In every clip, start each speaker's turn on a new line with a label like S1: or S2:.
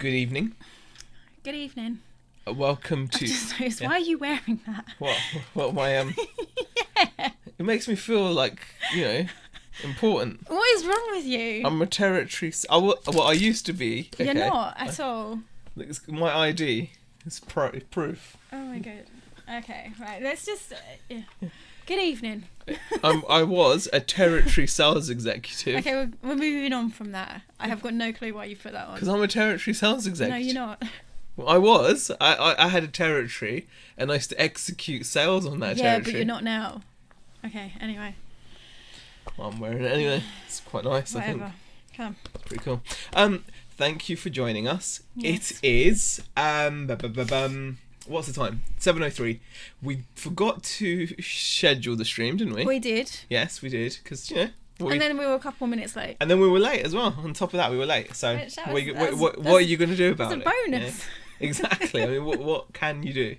S1: Good evening.
S2: Good evening.
S1: Welcome to...
S2: I just noticed, why are you wearing that?
S1: What my
S2: Yeah.
S1: It makes me feel like, important.
S2: What is wrong with you?
S1: I'm a territory... I used to be. Okay.
S2: You're not at all.
S1: My ID is proof.
S2: Oh my god. Okay, right. Let's just... yeah. Good evening.
S1: I was a territory sales executive.
S2: Okay, we're moving on from that. I have got no clue why you put that on.
S1: Because I'm a territory sales executive.
S2: No, you're not.
S1: Well, I was. I had a territory and I used to execute sales on that territory.
S2: Yeah, but you're not now. Okay, anyway.
S1: Well, I'm wearing it anyway. It's quite nice,
S2: Whatever.
S1: I think.
S2: Come.
S1: Pretty cool. Thank you for joining us.
S2: Yes.
S1: It is what's the time? 7:03. We forgot to schedule the stream, didn't we?
S2: We did.
S1: Yes, we did, because
S2: And then we were a couple minutes late.
S1: and then we were late as well. On top of that, we were late. So what are you going to do about it?
S2: It's a bonus.
S1: Yeah. Exactly. I mean, what can you do?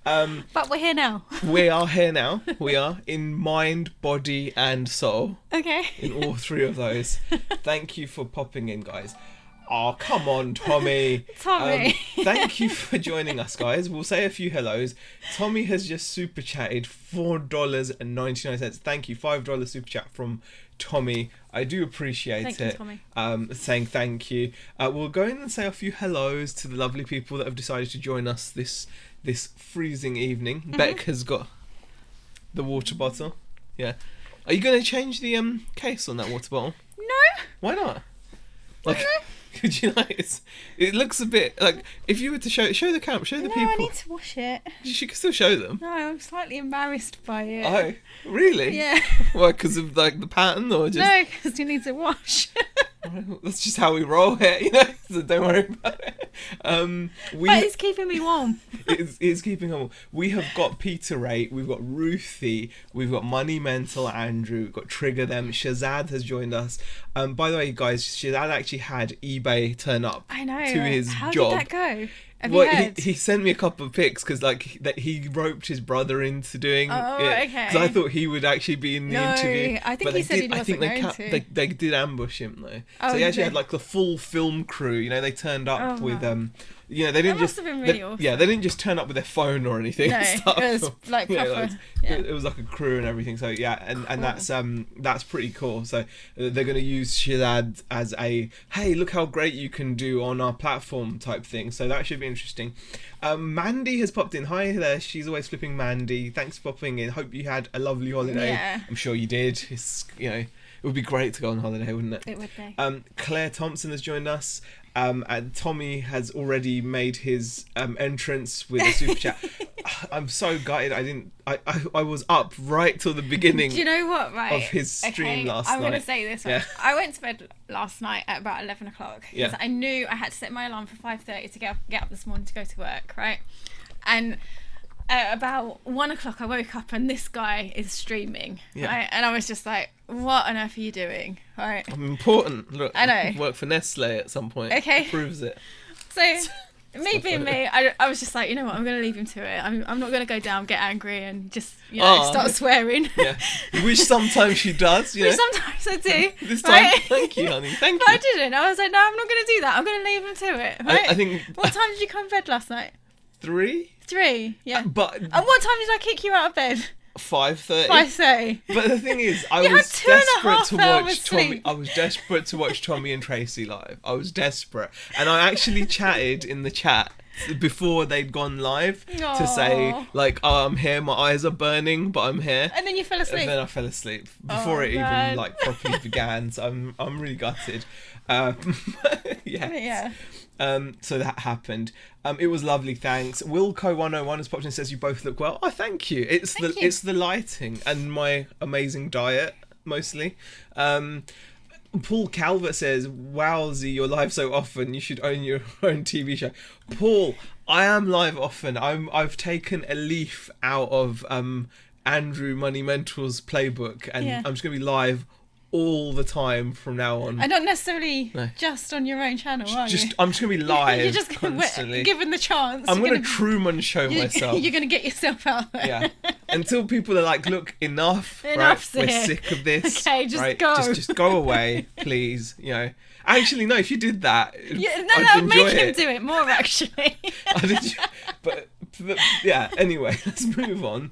S2: But we're here now.
S1: We are here now. We are in mind, body, and soul.
S2: Okay.
S1: In all three of those. Thank you for popping in, guys. Oh, come on, Tommy.
S2: Tommy.
S1: Thank you for joining us, guys. We'll say a few hellos. Tommy has just super chatted $4.99. Thank you. $5 super chat from Tommy. I do appreciate
S2: Thank
S1: it.
S2: you, Tommy.
S1: Saying thank you. We'll go in and say a few hellos to the lovely people that have decided to join us this freezing evening.
S2: Mm-hmm.
S1: Beck has got the water bottle. Yeah. Are you going to change the case on that water bottle?
S2: No.
S1: Why not?
S2: No.
S1: Could you it looks a bit like, if you were to show the camp, show the people.
S2: I need to wash it.
S1: You can still show them.
S2: No, I'm slightly embarrassed by it.
S1: Oh, really?
S2: Yeah.
S1: Why, because of the pattern, or just?
S2: No, because you need to wash.
S1: That's just how we roll here, so don't worry about it.
S2: But it's keeping me warm.
S1: It's keeping on. We have got Peter Ray, we've got Ruthie, we've got Money Mental Andrew, we've got Trigger Them, Shazad has joined us. By the way, guys, Shazad actually had eBay turn up
S2: I know.
S1: to his
S2: How
S1: job.
S2: How did that go? Have you heard?
S1: He sent me a couple of pics because that he roped his brother into doing it.
S2: Okay.
S1: Because I thought he would actually be in the interview.
S2: I think he said he wasn't going to.
S1: They did ambush him though.
S2: Oh,
S1: So he actually
S2: did
S1: had the full film crew. They turned up
S2: Oh,
S1: with
S2: wow.
S1: they didn't
S2: That
S1: just.
S2: must have been really awesome.
S1: Yeah, they didn't just turn up with their phone or anything.
S2: No,
S1: and stuff.
S2: it was like proper.
S1: It was like a crew and everything. So yeah, and
S2: Cool.
S1: that's pretty cool. So they're going to use Shazad as a, hey, look how great you can do on our platform type thing. So that should be interesting. Mandy has popped in. Hi there. She's always flipping Mandy. Thanks for popping in. Hope you had a lovely holiday.
S2: Yeah.
S1: I'm sure you did. It's it would be great to go on holiday, wouldn't it?
S2: It would be.
S1: Claire Thompson has joined us. And Tommy has already made his entrance with a super chat. I'm so gutted. I was up right till the beginning.
S2: Do you know what? Right.
S1: Of his stream last night.
S2: I'm going to say this one.
S1: Yeah.
S2: I went to bed last night at about 11 o'clock because
S1: Yeah.
S2: I knew I had to set my alarm for 5:30 to get up this morning to go to work, right? And at about 1 o'clock I woke up and this guy is streaming,
S1: Yeah.
S2: right? And I was just like, what on earth are you doing? Right.
S1: I'm important. Look,
S2: I know.
S1: Work for Nestle at some point.
S2: Okay.
S1: Proves it.
S2: So me being me, I was just like, you know what, I'm going to leave him to it. I'm not going to go down, get angry and just, start swearing.
S1: Yeah. Which sometimes she does,
S2: Which sometimes I do.
S1: This time,
S2: right?
S1: thank you, honey. Thank
S2: But
S1: you.
S2: I didn't. I was like, no, I'm not going to do that. I'm going to leave him to it. Right?
S1: I think...
S2: What time did you come to bed last night?
S1: 3?
S2: 3, yeah.
S1: But...
S2: And what time did I kick you out of bed?
S1: 5:30.
S2: 5:30.
S1: But the thing is, I
S2: You
S1: was
S2: had 2.5
S1: desperate to watch
S2: hours
S1: Tommy.
S2: sleep.
S1: I was desperate to watch Tommy and Tracy live. I was desperate, and I actually chatted in the chat before they'd gone live to say
S2: Aw.
S1: oh, I'm here. My eyes are burning, but I'm here.
S2: And then you fell asleep.
S1: And then I fell asleep before it
S2: man.
S1: even properly began. So I'm really gutted. Yes.
S2: Yeah.
S1: So that happened. It was lovely, thanks. Wilco101 has popped in and says you both look well. Oh, thank you. It's
S2: Thank you.
S1: it's the lighting and my amazing diet mostly. Paul Calvert says, wowsy, you're live so often, you should own your own TV show. Paul, I am live often. I've taken a leaf out of Andrew Money Mental's playbook, and
S2: Yeah.
S1: I'm just gonna be live all the time from now on.
S2: And not necessarily
S1: No.
S2: just on your own channel, are you?
S1: I'm just gonna be live
S2: You're just
S1: constantly.
S2: given the chance.
S1: I'm
S2: you're
S1: gonna Truman show myself.
S2: You're going to get yourself out there.
S1: Yeah, until people are like, look, enough,
S2: Enough's
S1: right? We're
S2: here.
S1: sick of this.
S2: Okay, just
S1: right?
S2: go.
S1: Just go away, please. You know. Actually, no. If you did that,
S2: Yeah, no,
S1: I'd
S2: that would
S1: enjoy
S2: make him
S1: it.
S2: do it more, actually.
S1: but yeah. Anyway, let's move on.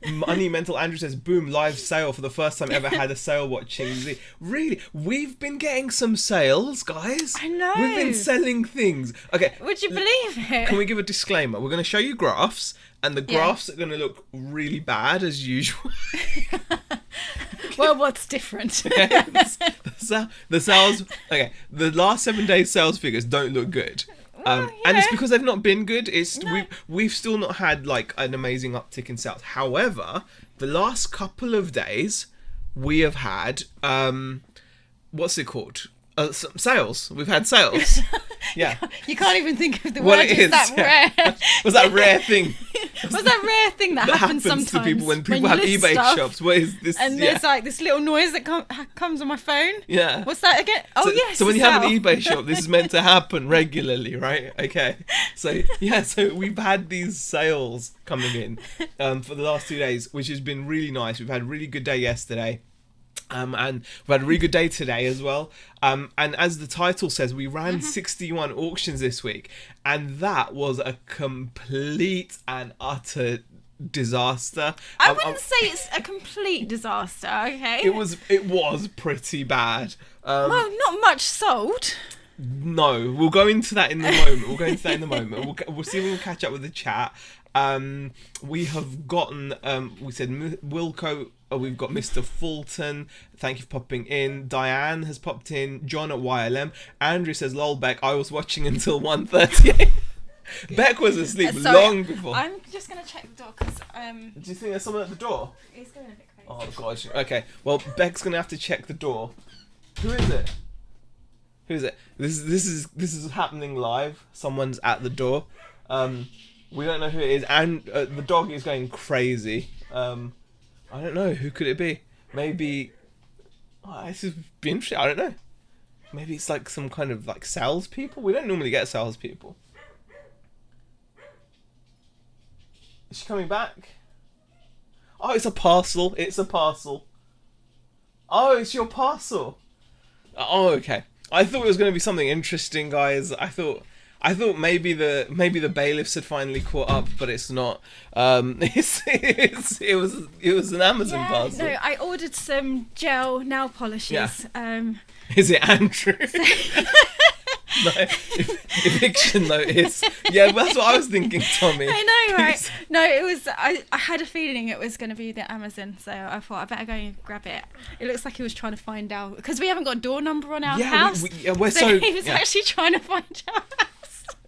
S1: Money Mental Andrew says, boom, live sale for the first time ever had a sale watching Z. Really, we've been getting some sales, guys.
S2: I know.
S1: We've been selling things. Okay,
S2: Would you believe it?
S1: can we give a disclaimer? We're going to show you graphs, and the graphs are going to look really bad as usual.
S2: Well, what's different?
S1: Okay? The sales, okay, the last 7 days sales figures don't look good.
S2: Well,
S1: And it's
S2: yeah.
S1: because they've not been good. It's
S2: No.
S1: we've still not had like an amazing uptick in sales. However, the last couple of days we have had what's it called? Some sales. We've had sales. Yeah.
S2: You can't even think of the
S1: What
S2: word.
S1: it
S2: It's
S1: is,
S2: that
S1: yeah.
S2: rare.
S1: Was that rare thing
S2: What's that rare thing that happens sometimes
S1: to people when people
S2: you
S1: have
S2: list
S1: eBay
S2: stuff,
S1: shops? What is this?
S2: and
S1: yeah.
S2: there's like this little noise that comes on my phone.
S1: Yeah.
S2: What's that again? Oh,
S1: So,
S2: yes.
S1: so when
S2: the
S1: you have an
S2: sale.
S1: eBay shop, this is meant to happen regularly, right? Okay. So yeah, so we've had these sales coming in for the last 2 days, which has been really nice. We've had a really good day yesterday. And we've had a really good day today as well. And as the title says, we ran 61 auctions this week, and that was a complete and utter disaster.
S2: I wouldn't say it's a complete disaster. Okay.
S1: It was pretty bad.
S2: Well, not much sold.
S1: No, we'll go into that in the moment. We'll see when we'll catch up with the chat. We have gotten, we said Wilco, we've got Mr. Fulton, thank you for popping in. Diane has popped in. John at YLM. Andrew says, lol, Beck, I was watching until 1:38. Beck was asleep
S2: Sorry,
S1: long before.
S2: I'm just going to check the door because
S1: Do you think there's someone at the door?
S2: it's going a bit crazy.
S1: Oh, gosh. Okay, well, Beck's going to have to check the door. Who is it? Who is it? This is happening live. Someone's at the door. We don't know who it is, and the dog is going crazy. I don't know, who could it be? Maybe this would be interesting. I don't know. Maybe it's like some kind of like salespeople. We don't normally get salespeople. Is she coming back? Oh, it's a parcel. It's a parcel. Oh, it's your parcel. Oh, okay. I thought it was going to be something interesting, guys. I thought maybe the bailiffs had finally caught up, but it's not. It was an Amazon
S2: Yeah,
S1: parcel.
S2: no, I ordered some gel nail polishes.
S1: Yeah. Is it Andrew? No, eviction notice. Yeah, that's what I was thinking, Tommy.
S2: I know, right? No, it was. I had a feeling it was going to be the Amazon, so I thought I better go and grab it. It looks like he was trying to find out because we haven't got a door number on our house.
S1: We're
S2: so he was actually trying to find out.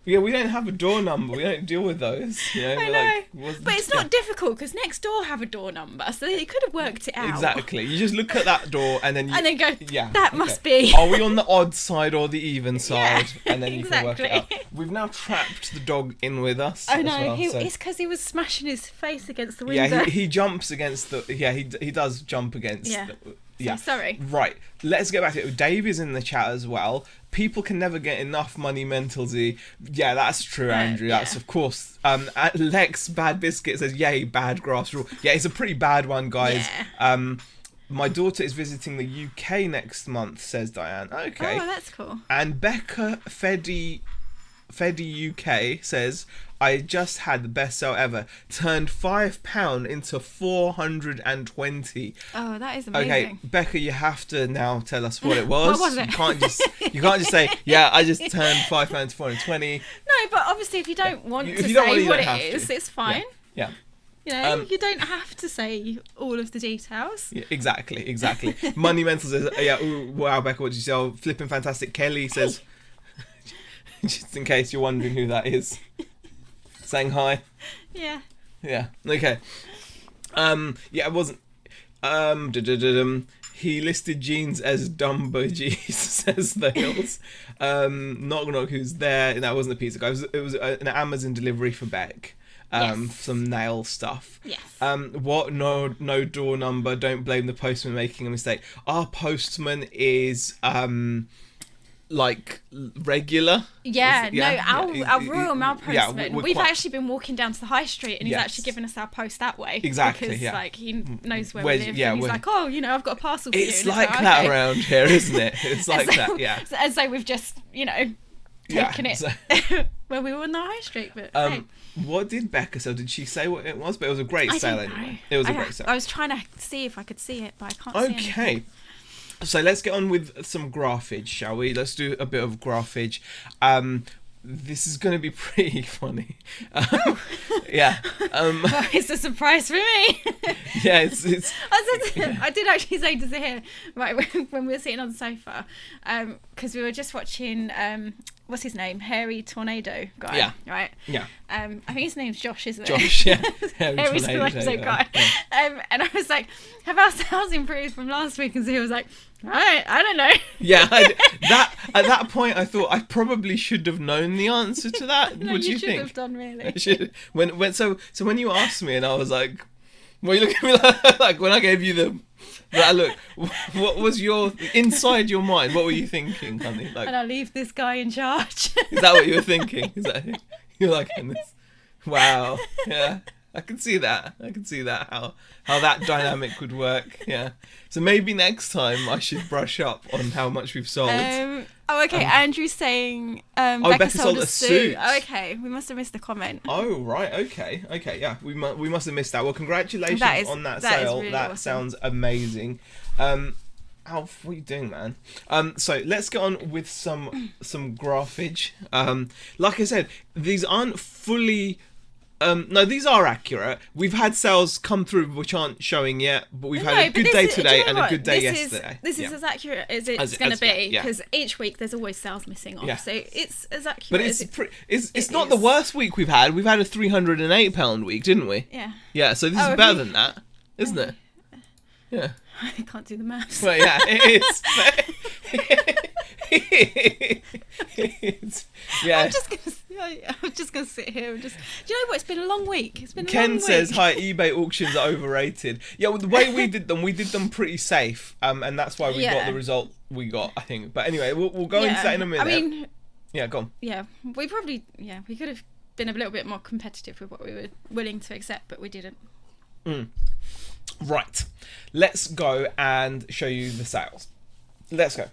S1: Yeah, we don't have a door number. We don't deal with those. You know,
S2: I know, but it's not difficult because next door have a door number, so they could have worked it out.
S1: Exactly. You just look at that door and then
S2: go.
S1: Yeah,
S2: that
S1: okay.
S2: must be.
S1: Are we on the odd side or the even side?
S2: Yeah,
S1: and then you can work it out.
S2: exactly.
S1: We've now trapped the dog in with us.
S2: I
S1: as
S2: know.
S1: well, so.
S2: It's because he was smashing his face against the window.
S1: Yeah, he jumps against the. Yeah, he does jump against.
S2: Yeah.
S1: Yeah.
S2: Sorry.
S1: Right. Let's get back to it. Dave is in the chat as well. People can never get enough money mental Z. Yeah, that's true, Andrew. That's
S2: yeah.
S1: of course. Lex Bad Biscuit says, yay, bad grass rule. Yeah, it's a pretty bad one, guys.
S2: Yeah.
S1: My daughter is visiting the UK next month, says Diane. Okay.
S2: Oh, that's cool.
S1: And Becca Feddy UK says, I just had the best sale ever. Turned £5 into 420.
S2: Oh, that is amazing.
S1: Okay, Becca, you have to now tell us what it was.
S2: What was it?
S1: You can't just say, yeah, I just turned £5 to 420.
S2: No, but obviously if you don't want
S1: If
S2: to
S1: you don't
S2: say
S1: want to, you
S2: what
S1: don't
S2: it
S1: have
S2: is,
S1: to.
S2: it's fine.
S1: Yeah.
S2: You know, you don't have to say all of the details.
S1: Yeah, exactly. Money Mental says, yeah, ooh, wow, Becca, what did you say? Oh, flipping fantastic. Kelly says, just in case you're wondering who that is, saying hi.
S2: Yeah.
S1: Yeah. Okay. Yeah, it wasn't. He listed jeans as Dumbo G's, says the Hills. Knock knock, who's there? That wasn't a pizza guy. It was an Amazon delivery for Beck.
S2: Yes.
S1: Some nail stuff.
S2: Yes.
S1: What? No door number. Don't blame the postman making a mistake. Our postman is like regular.
S2: Yeah, our Royal Mail
S1: yeah,
S2: postman.
S1: we're
S2: We've
S1: quite-
S2: actually been walking down to the high street, and he's
S1: Yes.
S2: actually given us our post that way.
S1: Exactly,
S2: Because
S1: yeah.
S2: like he knows where
S1: Where's-
S2: we live,
S1: yeah,
S2: and he's
S1: where-
S2: like, oh, you know, I've got a parcel for you.
S1: It's
S2: And
S1: like
S2: like,
S1: that
S2: okay.
S1: around here, isn't it? It's like
S2: so,
S1: that, yeah.
S2: And so we've just, you know,
S1: Yeah,
S2: taken it
S1: so-
S2: when we were on the high street. But hey,
S1: What did Becca sell? Did she say what it was? But it was a great
S2: I
S1: sale
S2: don't know.
S1: anyway. It was a great sale.
S2: I was trying to see if I could see it, but I can't see anything.
S1: Okay. So let's get on with some graphage, shall we? Let's do a bit of graphage. This is going to be pretty funny. Yeah.
S2: Oh, it's a surprise for me.
S1: Yeah, it's
S2: I did actually say to Zahir, right, when we were sitting on the sofa, because we were just watching, what's his name? Hairy Tornado guy.
S1: Yeah.
S2: Right?
S1: yeah.
S2: I think his name's Josh, isn't it?
S1: Josh, yeah.
S2: Hairy Tornado guy.
S1: Yeah.
S2: And I was like, have our sales improved from last week? And Zahir was like, I don't know.
S1: Yeah, at that point I thought I probably should have known the answer to that.
S2: No,
S1: What do you
S2: should
S1: think?
S2: have done, really.
S1: So when you asked me and I was like, well, you look at me like when I gave you that look, what was your inside your mind? What were you thinking, honey? Like,
S2: And I'll leave this guy in charge.
S1: is that what you were thinking? Is that you're like, wow, yeah, I can see that. I can see that how that dynamic would work. Yeah. So maybe next time I should brush up on how much we've sold.
S2: Okay. Andrew's saying
S1: Becca sold a suit.
S2: Oh, okay, we must have missed the comment.
S1: Oh right, okay, yeah. We must have missed that. Well, congratulations on that
S2: that is
S1: sale.
S2: really
S1: That
S2: awesome.
S1: sounds amazing. Alf, what are you doing, man? So let's get on with some graphage. Like I said, these aren't fully. No, these are accurate. We've had sales come through which aren't showing yet, but we've had a good day today and a good day yesterday.
S2: This is as accurate as it's going to be, because each week there's always sales missing off.
S1: Yeah.
S2: So it's as accurate.
S1: But it's not the worst week we've had. We've had a £308 week, didn't we?
S2: Yeah.
S1: Yeah. So this is better than that, isn't it? Yeah.
S2: I can't do the maths.
S1: Well, yeah, it is. Yeah.
S2: I'm just gonna sit here and just. Do you know what? It's been a long week. It's been a long
S1: Ken
S2: week.
S1: says, "Hi, eBay auctions are overrated." Yeah, well, the way we did them pretty safe, and that's why we got the result we got, I think. But anyway, we'll go into that in a minute.
S2: I mean,
S1: yeah, go on.
S2: Yeah, we could have been a little bit more competitive with what we were willing to accept, but we didn't.
S1: Right, let's go and show you the sales. Let's go.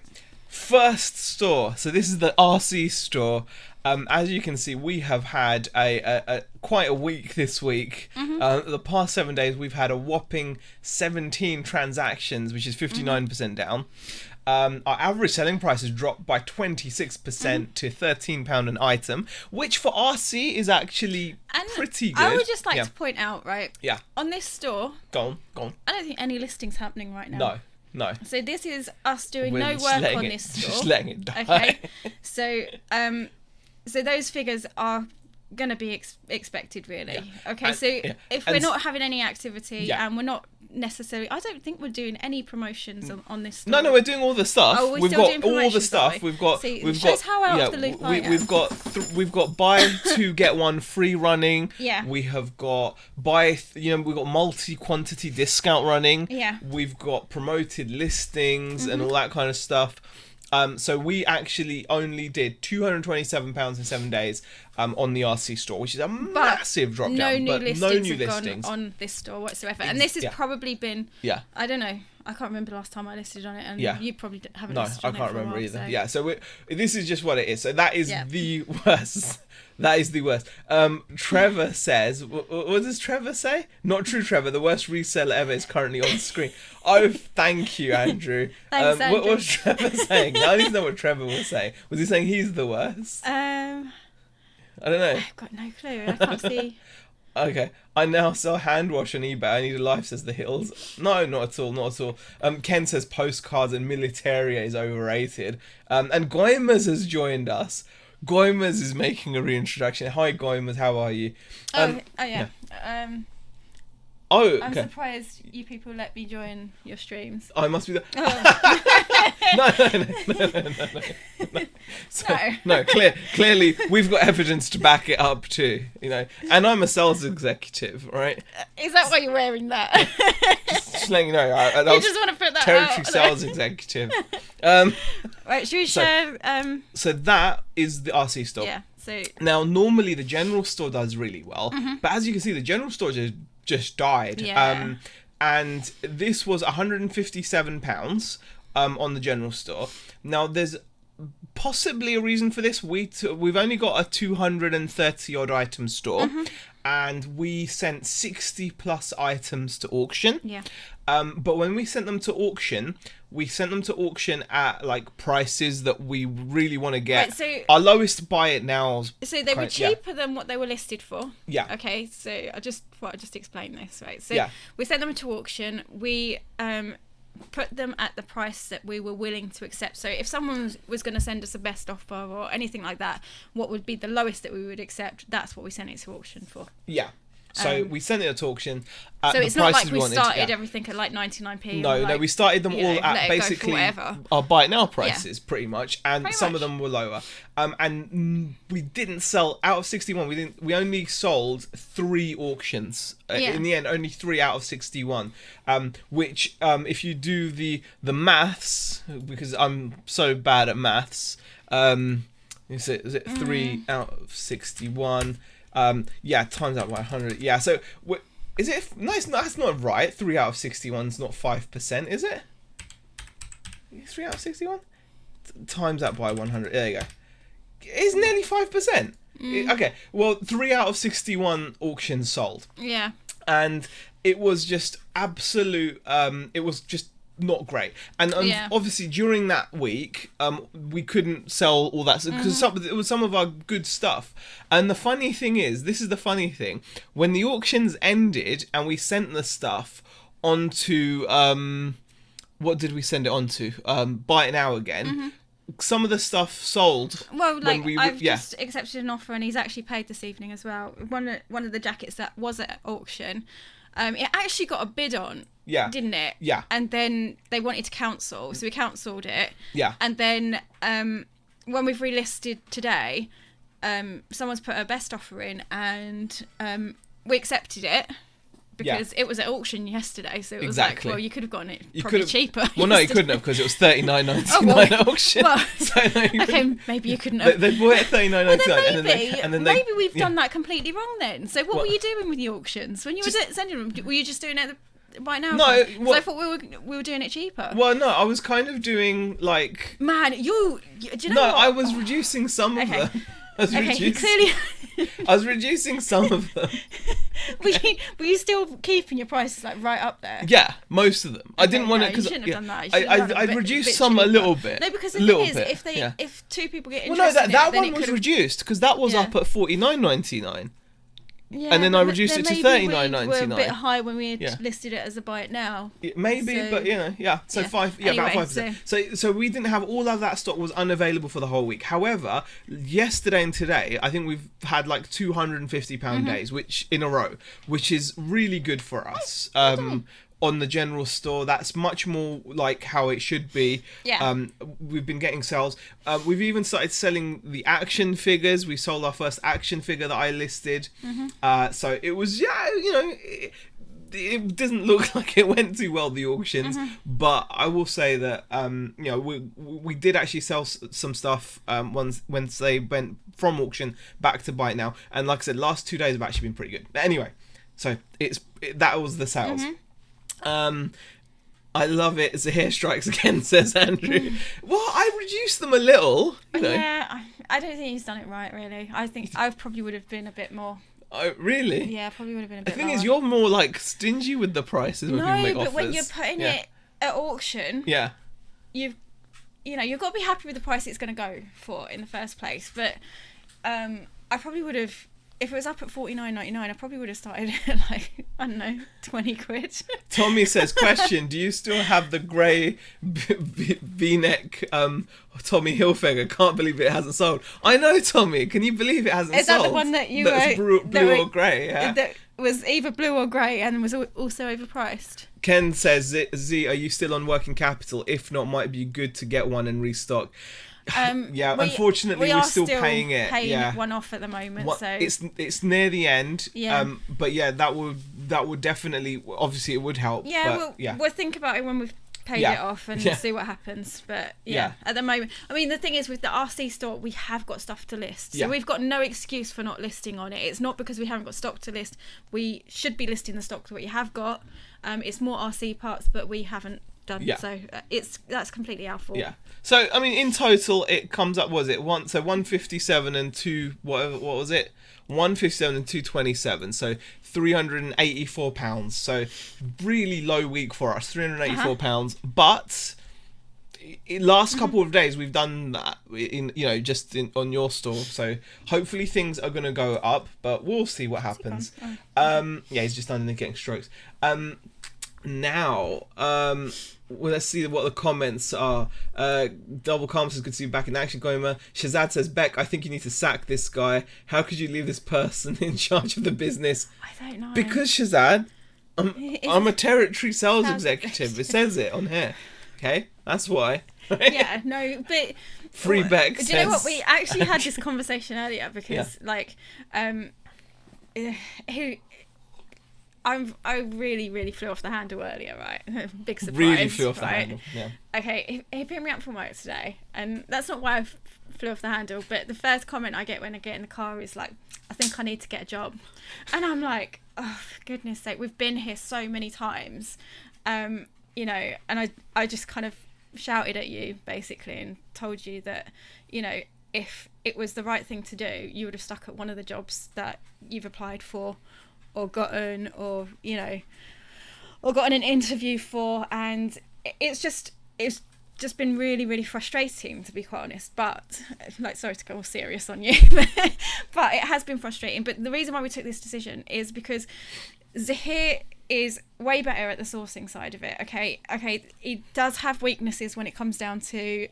S1: First store. So this is the RC store. As you can see, we have had a quite a week this week. The past 7 days, we've had a whopping 17 transactions, which is 59% down. Our average selling price has dropped by 26% to £13 an item, which for RC is actually pretty good.
S2: I would just like to point out, right?
S1: Yeah.
S2: On this store,
S1: Go on.
S2: I don't think any listings happening right now.
S1: No.
S2: So this is us doing
S1: We're
S2: no
S1: just
S2: work
S1: letting
S2: on
S1: it-
S2: this store.
S1: Just letting it die.
S2: Okay. So those figures are going to be expected, really.
S1: Yeah.
S2: Okay.
S1: And-
S2: so if
S1: and
S2: we're not having any activity and we're not necessarily, I don't think we're doing any promotions on this store.
S1: No, we're doing all the stuff.
S2: Oh, we're
S1: we've
S2: still
S1: got
S2: doing
S1: all the
S2: promotions,
S1: stuff.
S2: are we?
S1: We've got.
S2: See,
S1: we've
S2: shows
S1: got.
S2: how out of the loop I am.
S1: We've got buy two get one free running.
S2: Yeah.
S1: We have got we've got multi-quantity discount running.
S2: Yeah.
S1: We've got promoted listings and all that kind of stuff. So we actually only did £227 in 7 days on the RC store, which is a massive drop down.
S2: No new
S1: listings
S2: have gone on this store whatsoever. And this has probably been, I don't know, I can't remember the last time I listed on it, and you probably haven't listed on it.
S1: No, I can't
S2: for a
S1: remember
S2: while,
S1: either.
S2: so.
S1: Yeah, so this is just what it is. So that is the worst. That is the worst. Trevor says, what does Trevor say? Not true, Trevor. The worst reseller ever is currently on screen. Oh, thank you, Andrew.
S2: Thanks, Andrew.
S1: What was Trevor saying? I need to know what Trevor was saying. Was he saying he's the worst? I don't know.
S2: I've got no clue. I can't see.
S1: Okay, I now sell hand wash on eBay. I need a life, says the Hills. No, not at all. Ken says postcards and militaria is overrated. And Goimers has joined us. Goimers is making a reintroduction. Hi, Goimers, how are you?
S2: Yeah.
S1: Okay.
S2: I'm surprised you people let me join your streams.
S1: I must be the...
S2: Oh.
S1: No. So, no, clearly we've got evidence to back it up too, you know. And I'm a sales executive, right?
S2: Is that why you're wearing that?
S1: Just letting you know.
S2: You just want to put that
S1: territory
S2: out.
S1: sales executive.
S2: Right, should we share?
S1: So that is the RC store.
S2: Yeah. So
S1: now, normally the general store does really well, but as you can see, the general store just died.
S2: Yeah.
S1: And this was £157 on the general store. Now, there's possibly a reason for this. We've only got a 230 odd item store, and we sent 60 plus items to auction.
S2: yeah.
S1: But when we sent them to auction, at like prices that we really want to get.
S2: Right, so
S1: our lowest buy it now.
S2: So they were cheaper than what they were listed for.
S1: Yeah.
S2: Okay, so I just explain this, right? So
S1: Yeah.
S2: we sent them to auction. We put them at the price that we were willing to accept. So if someone was going to send us a best offer or anything like that, what would be the lowest that we would accept? That's what we sent it to auction for.
S1: Yeah. So we sent it to auction at
S2: So
S1: the
S2: it's not like
S1: prices
S2: we
S1: wanted.
S2: started everything at like 99p.
S1: No,
S2: or like,
S1: we started them
S2: you know,
S1: all at
S2: let it go for
S1: basically
S2: whatever.
S1: our buy it now prices, pretty much, and
S2: Pretty
S1: some
S2: much.
S1: of them were lower. And we didn't sell out of 61. We only sold 3 auctions.
S2: Yeah.
S1: In the end, only 3 out of 61. Which, if you do the maths, because I'm so bad at maths, is it 3 out of 61? Yeah, times that by 100. Yeah, so is it? No, that's not right. 3 out of 61 is not 5%, is it? 3 out of 61 times that by 100. There you go. It's nearly 5%. Okay, well, 3 out of 61 auctions sold,
S2: Yeah.
S1: and it was just absolute. It was just not great, and
S2: Yeah.
S1: obviously during that week we couldn't sell all that because it was some of our good stuff. And the funny thing is, this is the funny thing, when the auctions ended and we sent the stuff onto what did we send it on to, Buy It Now again, some of the stuff sold.
S2: Well, like
S1: when
S2: I've just accepted an offer, and he's actually paid this evening as well. One of the jackets that was at auction, it actually got a bid on.
S1: Yeah.
S2: Didn't it?
S1: Yeah.
S2: And then they wanted to cancel, so we cancelled it.
S1: Yeah.
S2: And then when we've relisted today, someone's put a best offer in, and we accepted it. Because it was at auction yesterday, so it was like, well, you could have gotten it probably cheaper.
S1: Well, no, you couldn't have, because it was $39.99 at auction.
S2: Well,
S1: so, no,
S2: okay, maybe you couldn't have.
S1: They bought it at $39.99,
S2: Well, then maybe we've done that completely wrong then. So what were you doing with the auctions when you were sending them? Were you just doing it right now?
S1: No,
S2: I thought we were doing it cheaper.
S1: Well, no, I was kind of doing like.
S2: Man, do you know?
S1: No,
S2: what?
S1: I was reducing some of them.
S2: Clearly.
S1: I was reducing some of them.
S2: Were you still keeping your prices like right up there?
S1: Yeah, most of them. I didn't want it
S2: you
S1: because
S2: shouldn't have done that.
S1: I reduced some a little bit.
S2: No, because the thing is, if two people get interested,
S1: well, no, that one was reduced because that was up at $49.99.
S2: Yeah,
S1: and then I reduced it to $39.99.
S2: We were a bit high when we had listed it as a buy it now.
S1: Maybe, so, but about 5%. So we didn't have all of that stock was unavailable for the whole week. However, yesterday and today, I think we've had like £250 days, which in a row, which is really good for us. On the general store, that's much more like how it should be.
S2: Yeah.
S1: We've been getting sales. We've even started selling the action figures. We sold our first action figure that I listed. So it was, it doesn't look like it went too well, the auctions, but I will say that we did actually sell some stuff once they went from auction back to Buy It Now, and like I said, last 2 days have actually been pretty good. But anyway, so that was the sales. I love it. It's the hair strikes again, says Andrew. Well, I reduced them a little.
S2: Yeah, I don't think he's done it right, really. I think I probably would have been a bit more.
S1: Oh, really?
S2: Yeah, probably would have been a bit.
S1: The thing
S2: lower.
S1: is, you're more like stingy with the prices when people make offers.
S2: No, but when you're putting it at auction, you've got to be happy with the price it's going to go for in the first place. But I probably would have if it was up at $49.99, I probably would have started at like, I don't know, 20 quid.
S1: Tommy says, question, do you still have the grey V-neck Tommy Hilfiger? Can't believe it hasn't sold. I know, Tommy. Can you believe it hasn't sold?
S2: Is that the one that you
S1: That's blue or grey, yeah?
S2: That was either blue or grey and was also overpriced. Ken
S1: says, Z, are you still on working capital? If not, might be good to get one and restock. Unfortunately, we're still paying it.
S2: One off at the moment. So
S1: it's near the end. Yeah. But yeah, that would definitely, obviously, it would help.
S2: Yeah. We'll think about it when we've paid it off and see what happens. But at the moment, I mean, the thing is with the RC store, we have got stuff to list, so we've got no excuse for not listing on it. It's not because we haven't got stock to list. We should be listing the stock that we have got. It's more RC parts, but we haven't done. So that's completely our fault. Yeah.
S1: So I mean, in total, it comes up. Was it 157 and 2? What was it? 157 and 227. So £384. So really low week for us. £384. But last couple of days we've done that on your store. So hopefully things are going to go up, but we'll see what happens. He's just underneath getting strokes. Now, let's see what the comments are. Double Calm says, good to see you back in action, Goma. Shazad says, Beck, I think you need to sack this guy. How could you leave this person in charge of the business?
S2: I don't know.
S1: Because, Shazad, I'm a territory sales executive. It says it on here. Okay? That's why.
S2: Yeah, no, but...
S1: Free Beck
S2: says... Do you know what? We actually had this conversation earlier because, I really, really flew off the handle earlier, right? Big surprise.
S1: Really flew off the handle, yeah.
S2: Okay, he picked me up from work today, and that's not why I flew off the handle, but the first comment I get when I get in the car is like, I think I need to get a job. And I'm like, oh, for goodness sake, we've been here so many times, and I just kind of shouted at you, basically, and told you that, if it was the right thing to do, you would have stuck at one of the jobs that you've applied for, or gotten an interview for, and it's just been really, really frustrating, to be quite honest. But sorry to go all serious on you, but it has been frustrating. But the reason why we took this decision is because Zahir is way better at the sourcing side of it. Okay, he does have weaknesses when it comes down to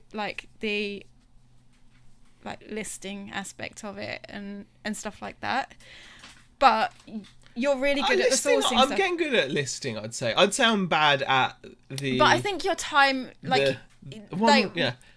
S2: the listing aspect of it and stuff like that, but you're really good at the sourcing
S1: stuff. I'm getting good at listing, I'd say. I'm bad at the...
S2: But I think your time,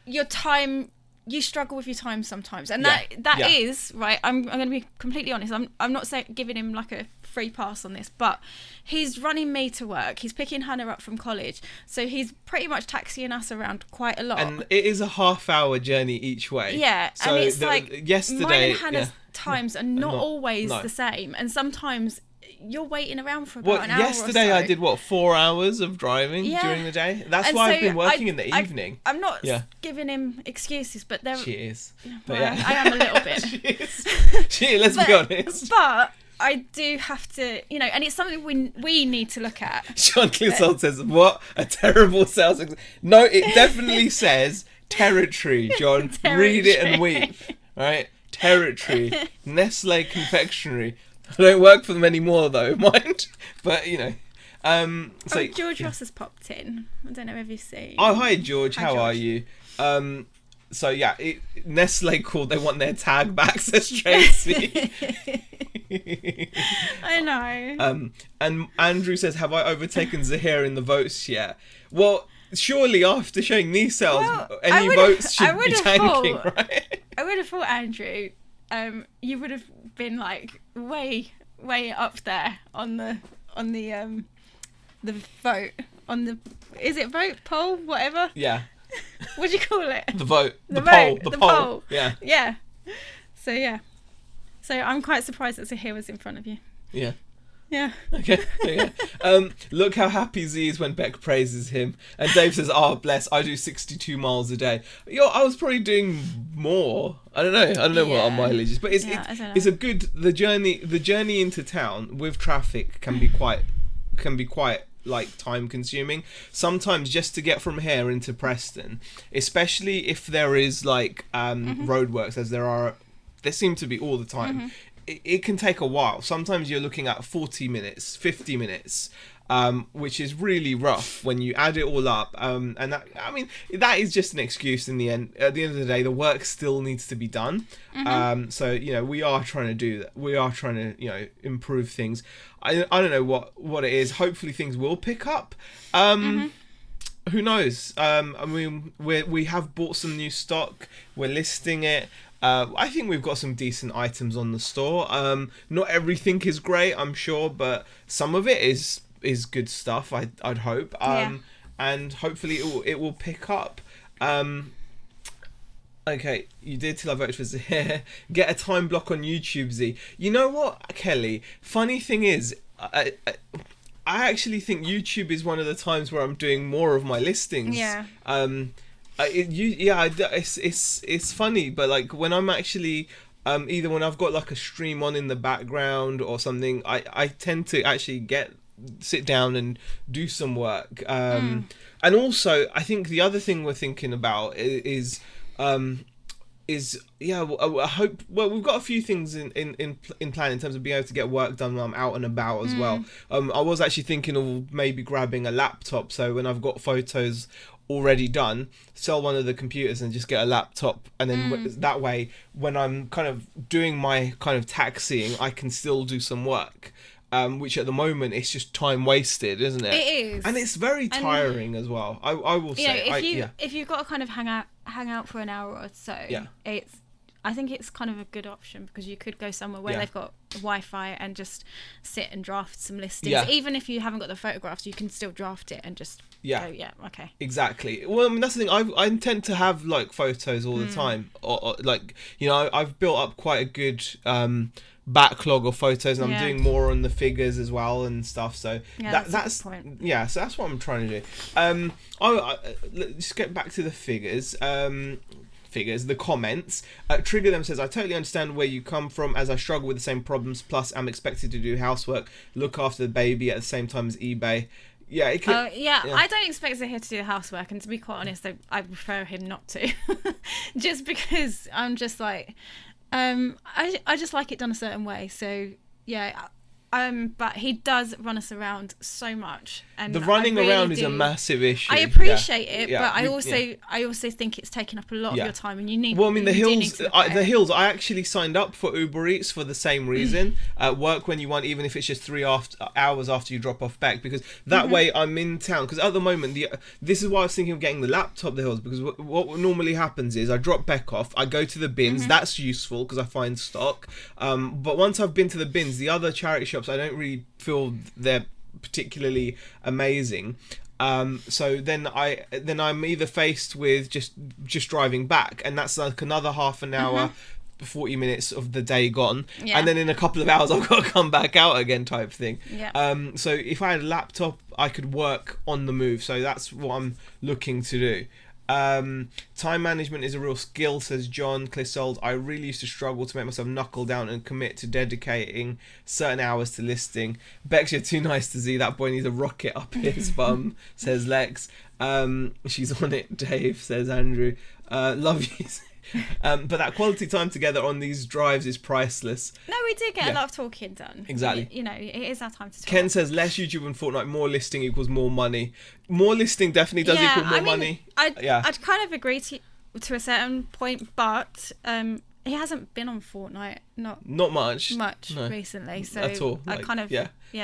S2: your time, you struggle with your time sometimes. And that is, right, I'm going to be completely honest. I'm not giving him a free pass on this, but he's running me to work. He's picking Hannah up from college. So he's pretty much taxiing us around quite a lot.
S1: And it is a half-hour journey each way.
S2: Yeah, so and it's
S1: yesterday,
S2: mine and Hannah's times are not always the same, and sometimes you're waiting around for about an hour
S1: yesterday
S2: or so.
S1: I did 4 hours of driving during the day. That's why I've been working in the evening.
S2: I'm not giving him excuses, but there
S1: she is.
S2: Well, I am a little bit.
S1: she is. Let's be honest.
S2: But I do have to, and it's something we need to look at.
S1: Sean Clissold says, "What a terrible sales." No, it definitely says territory. John, read it and weep. Right. Territory, Nestle Confectionery. I don't work for them anymore, though, mind. But
S2: George Ross has popped in. I don't know if you've seen.
S1: Oh, hi George. How are you? Nestle called. They want their tag back, says Tracy.
S2: I know.
S1: And Andrew says, "Have I overtaken Zahir in the votes yet?" Well, surely after showing these sales, any votes should be tanking, right?
S2: I would have thought, Andrew, you would have been way up there on the vote, on the, is it vote, poll, whatever?
S1: Yeah.
S2: What do you call it?
S1: The vote. The poll. Yeah.
S2: Yeah. So I'm quite surprised that Zahir was in front of you.
S1: Yeah.
S2: Yeah.
S1: Okay. Yeah. Look how happy Z is when Beck praises him. And Dave says, bless, I do 62 miles a day. I was probably doing more. I don't know what our mileage is, but it's a good, the journey into town with traffic can be quite time consuming. Sometimes just to get from here into Preston, especially if there is roadworks, as there seem to be all the time. it can take a while. Sometimes you're looking at 40 minutes, 50 minutes, which is really rough when you add it all up. And that, I mean, that is just an excuse in the end. At the end of the day, the work still needs to be done. So, you know, we are trying to do that. We are trying to, you know, improve things. I don't know what it is. Hopefully things will pick up. Who knows? I mean, we have bought some new stock. We're listing it. I think we've got some decent items on the store. Not everything is great, I'm sure, but some of it is good stuff. I'd hope. And hopefully it will pick up. Okay, you did till I voted for Z. Get a time block on YouTube, Z. You know what, Kelly? Funny thing is, I actually think YouTube is one of the times where I'm doing more of my listings. Yeah. It's funny, but like when I'm actually either when I've got like a stream on in the background or something, I tend to actually sit down and do some work. And also, I think the other thing we're thinking about is I hope. Well, we've got a few things in plan in terms of being able to get work done when I'm out and about as well. I was actually thinking of maybe grabbing a laptop, so when I've got photos already done, sell one of the computers and just get a laptop, and then that way, when I'm kind of doing my kind of taxiing, I can still do some work. Which at the moment it's just time wasted, isn't it?
S2: It is,
S1: and it's very tiring as well. I will say,
S2: if you've got to kind of hang out for an hour or so, I think it's kind of a good option, because you could go somewhere where they've got Wi-Fi and just sit and draft some listings. Yeah. Even if you haven't got the photographs, you can still draft it and just go, okay. Exactly.
S1: Well, I mean, that's the thing. I intend to have like photos all the time, or like, you know, I've built up quite a good backlog of photos, and I'm doing more on the figures as well and stuff. So that's a good point. Yeah. So that's what I'm trying to do. Let's get back to the figures. The comments. Trigger Them says, I totally understand where you come from, as I struggle with the same problems, plus I'm expected to do housework, look after the baby at the same time as eBay. Yeah, it could,
S2: I don't expect Zahir to do the housework, and to be quite honest, I prefer him not to. Just because I'm just like, I just like it done a certain way. So yeah, but he does run us around so much, and
S1: the running around is a massive issue.
S2: I appreciate it, but I also think it's taking up a lot of your time, and you need.
S1: Well, I mean, the hills. I actually signed up for Uber Eats for the same reason. Work when you want, even if it's just 3 hours after you drop off back, because that way I'm in town. Because at the moment, this is why I was thinking of getting the laptop. The hills, because what normally happens is I drop back off, I go to the bins. That's useful because I find stock. But once I've been to the bins, the other charity shops, I don't really feel they're particularly amazing. So then I'm either faced with just driving back, and that's like another half an hour, 40 minutes of the day gone, and then in a couple of hours I've got to come back out again, type thing. So if I had a laptop, I could work on the move. So that's what I'm looking to do. Time management is a real skill, says John Clissold. I really used to struggle to make myself knuckle down and commit to dedicating certain hours to listing. Bex, you're too nice to Z. That boy needs a rocket up his bum, says Lex. She's on it, Dave, says Andrew. Love you. But that quality time together on these drives is priceless.
S2: No, we do get a lot of talking done.
S1: Exactly.
S2: You know, it is our time to talk.
S1: Ken says less YouTube and Fortnite, more listing equals more money. More listing definitely does equal more money.
S2: I'd kind of agree to a certain point, but he hasn't been on Fortnite not much recently, so
S1: at all.
S2: I kind of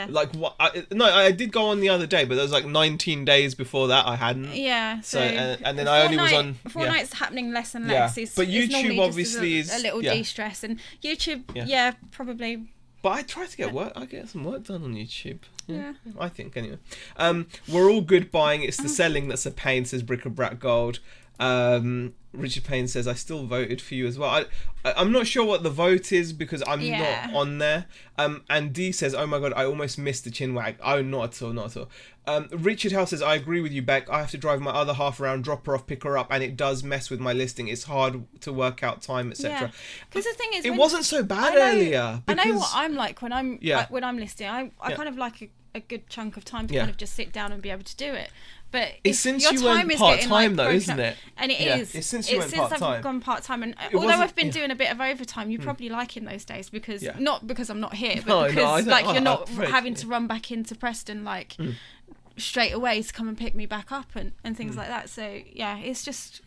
S1: like what I did go on the other day, but there was like 19 days before that I hadn't.
S2: So
S1: and then I only was on
S2: Fortnite's happening less and less.
S1: But YouTube obviously is
S2: a little de-stress, and YouTube probably.
S1: But I try to get work. I get some work done on YouTube. Yeah. I think anyway. We're all good buying. It's the selling that's a pain, says Bric-a-Brac Gold. Richard Payne says, I still voted for you as well. I'm not sure what the vote is because I'm not on there. And D says, oh my god, I almost missed the Chinwag. Oh, not at all. Richard House says, I agree with you, Beck. I have to drive my other half around, drop her off, pick her up, and it does mess with my listing. It's hard to work out time, etc.
S2: Because the thing is,
S1: it wasn't so bad earlier.
S2: I know what I'm like when I'm when I'm listing. I kind of like a good chunk of time to kind of just sit down and be able to do it. But
S1: it's since you went part-time though, isn't it?
S2: And it is.
S1: It's since you went part-time.
S2: I've gone part-time, and although I've been doing a bit of overtime, you probably like in those days because not because I'm not here, but because you're not having to run back into Preston straight away to come and pick me back up and things like that. So yeah, it's just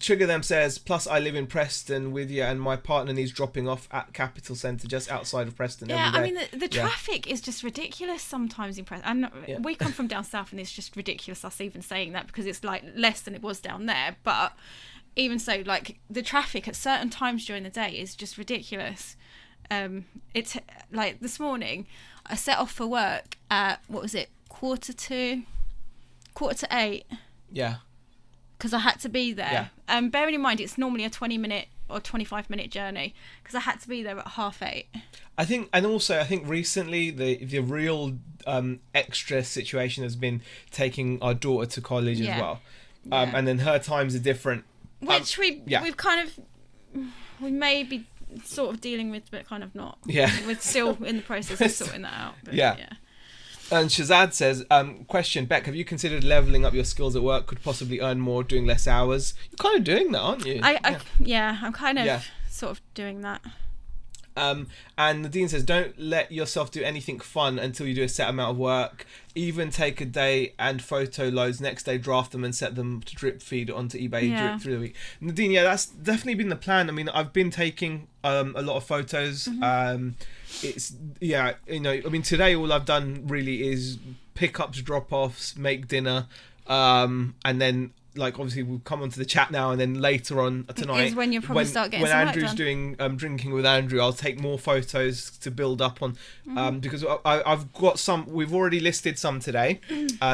S1: Trigger Them says, plus I live in Preston with you and my partner needs dropping off at Capital Centre just outside of Preston every day.
S2: I mean, the traffic is just ridiculous sometimes in Preston. And we come from down south and it's just ridiculous us even saying that because it's like less than it was down there. But even so, like the traffic at certain times during the day is just ridiculous. It's like this morning, I set off for work at, what was it, quarter to 8.
S1: Yeah.
S2: Because I had to be there. Bearing in mind, it's normally a 20-minute or 25-minute journey because I had to be there at 8:30.
S1: I think recently the real extra situation has been taking our daughter to college as well. And then her times are different.
S2: Which we've kind of, we may be sort of dealing with, but kind of not.
S1: Yeah.
S2: We're still in the process of sorting that out. But
S1: yeah. And Shazad says, question, Beck, have you considered levelling up your skills at work? Could possibly earn more doing less hours? You're kind of doing that, aren't you?
S2: I'm kind of sort of doing that.
S1: And Nadine says, don't let yourself do anything fun until you do a set amount of work. Even take a day and photo loads. Next day, draft them and set them to drip feed onto eBay through the week. Nadine, that's definitely been the plan. I mean, I've been taking a lot of photos. It's today all I've done really is pickups, drop-offs, make dinner, and then obviously we'll come onto the chat now, and then later on tonight
S2: is when you'll probably start getting
S1: when
S2: some
S1: Andrew's
S2: work done.
S1: doing drinking with Andrew, I'll take more photos to build up on because I've got some. We've already listed some today,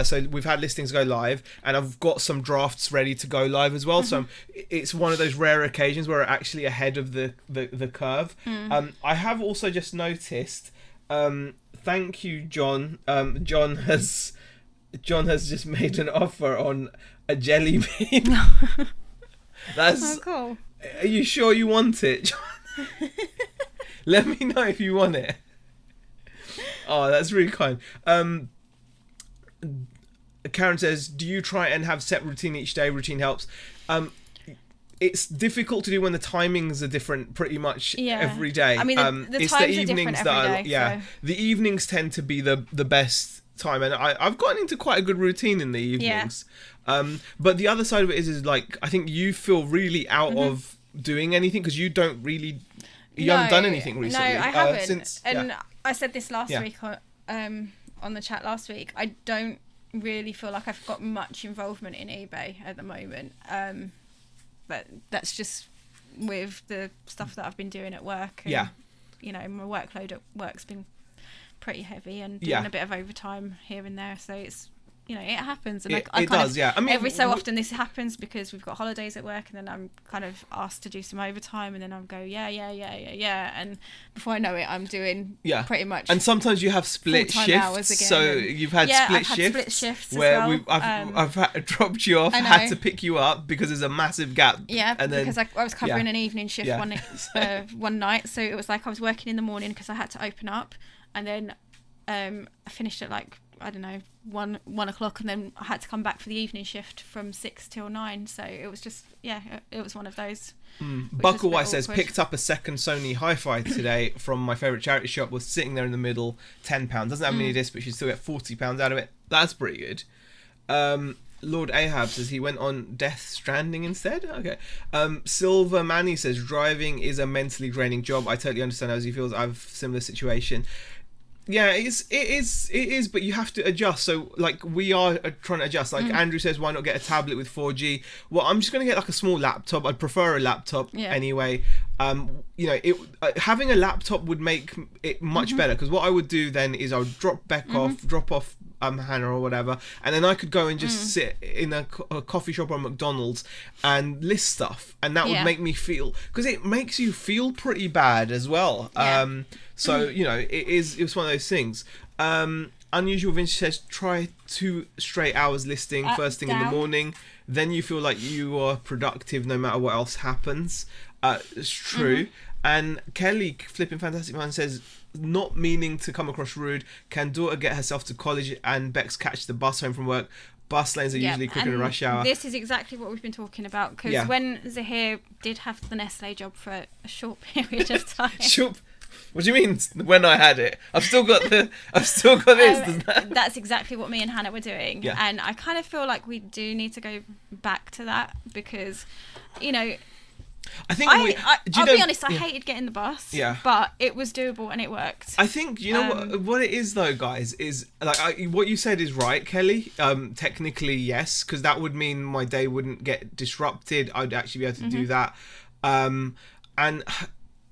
S1: so we've had listings go live, and I've got some drafts ready to go live as well. So it's one of those rare occasions where we're actually ahead of the curve. I have also just noticed. Thank you, John. John has just made an offer on a jelly bean. That's
S2: cool.
S1: Are you sure you want it, John? Let me know if you want it. Oh, that's really kind. Karen says, do you try and have set routine each day? Routine helps. It's difficult to do when the timings are different pretty much every day.
S2: I mean, the
S1: it's
S2: times
S1: the evenings
S2: are different every day, so.
S1: The evenings tend to be the best time, and I've gotten into quite a good routine in the evenings. But the other side of it is I think you feel really out of doing anything because you don't really you haven't done anything recently.
S2: No, I haven't. I said this last week on the chat last week. I don't really feel like I've got much involvement in eBay at the moment. But that's just with the stuff that I've been doing at work. And, my workload at work's been pretty heavy and doing a bit of overtime here and there. So it's, it happens. And it does. I mean, every so often this happens because we've got holidays at work and then I'm kind of asked to do some overtime and then I'll go, and before I know it, I'm doing pretty much.
S1: And sometimes you have split shifts. So you've had split shifts where I've dropped you off, had to pick you up because there's a massive gap.
S2: Yeah, and because I was covering an evening shift one night. So it was like I was working in the morning because I had to open up, and then I finished at 1 o'clock, and then I had to come back for the evening shift from 6 till 9. So it was just it was one of those.
S1: Bucklewhite says, picked up a second Sony Hi-Fi today from my favourite charity shop, was sitting there in the middle, £10, doesn't have many discs but you still get £40 out of it. That's pretty good. Lord Ahab says he went on Death Stranding instead. Okay. Silver Manny says, driving is a mentally draining job. I totally understand how he feels. I have a similar situation. Yeah, it is, but you have to adjust. So, we are trying to adjust. Andrew says, why not get a tablet with 4G? Well, I'm just going to get a small laptop. I'd prefer a laptop anyway. Having a laptop would make it much better, because what I would do then is I would drop off Hannah or whatever, and then I could go and just sit in a coffee shop or a McDonald's and list stuff, and that would make me feel, because it makes you feel pretty bad as well. So it was one of those things. Unusual Vintage says, try 2 straight hours listing first thing in the morning, then you feel like you are productive no matter what else happens. It's true. And Kelly, flipping fantastic man, says, not meaning to come across rude, can daughter get herself to college and Bex catch the bus home from work? Bus lanes are usually quicker in rush hour.
S2: This is exactly what we've been talking about, because when Zahir did have the Nestle job for a short period of time.
S1: What do you mean? When I had it, I've still got this.
S2: That's exactly what me and Hannah were doing, and I kind of feel like we do need to go back to that, because, you know,
S1: I think
S2: I'll be honest, I hated getting the bus, but it was doable and it worked.
S1: I think, you know, what it is though, guys, is like what you said is right, Kelly. Technically, yes, because that would mean my day wouldn't get disrupted. I'd actually be able to do that.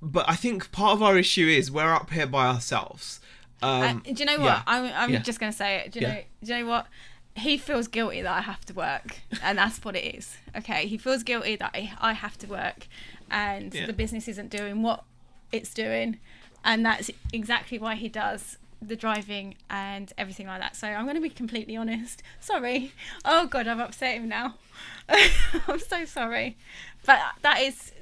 S1: But I think part of our issue is we're up here by ourselves.
S2: Do you know what? I'm just going to say it. Do you know what? He feels guilty that I have to work, and that's what it is. Okay, he feels guilty that I have to work, and the business isn't doing what it's doing, and that's exactly why he does the driving and everything like that. So I'm going to be completely honest. Sorry. Oh God, I've upset him now. I'm so sorry, but that is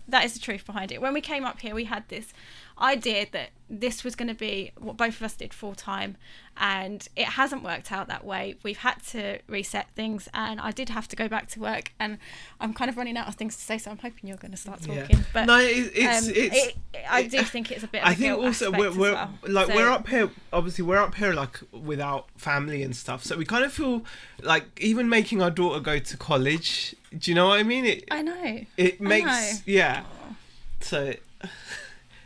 S2: the truth behind it. When we came up here, we had this idea that this was going to be what both of us did full time, and it hasn't worked out that way. We've had to reset things, and I did have to go back to work, and I'm kind of running out of things to say, so I'm hoping you're going to start talking. But no, I do think it's a bit of a guilt aspect as well.
S1: Like, we're up here, obviously we're up here like without family and stuff, so we kind of feel like even making our daughter go to college, do you know what I mean?
S2: I know
S1: it makes so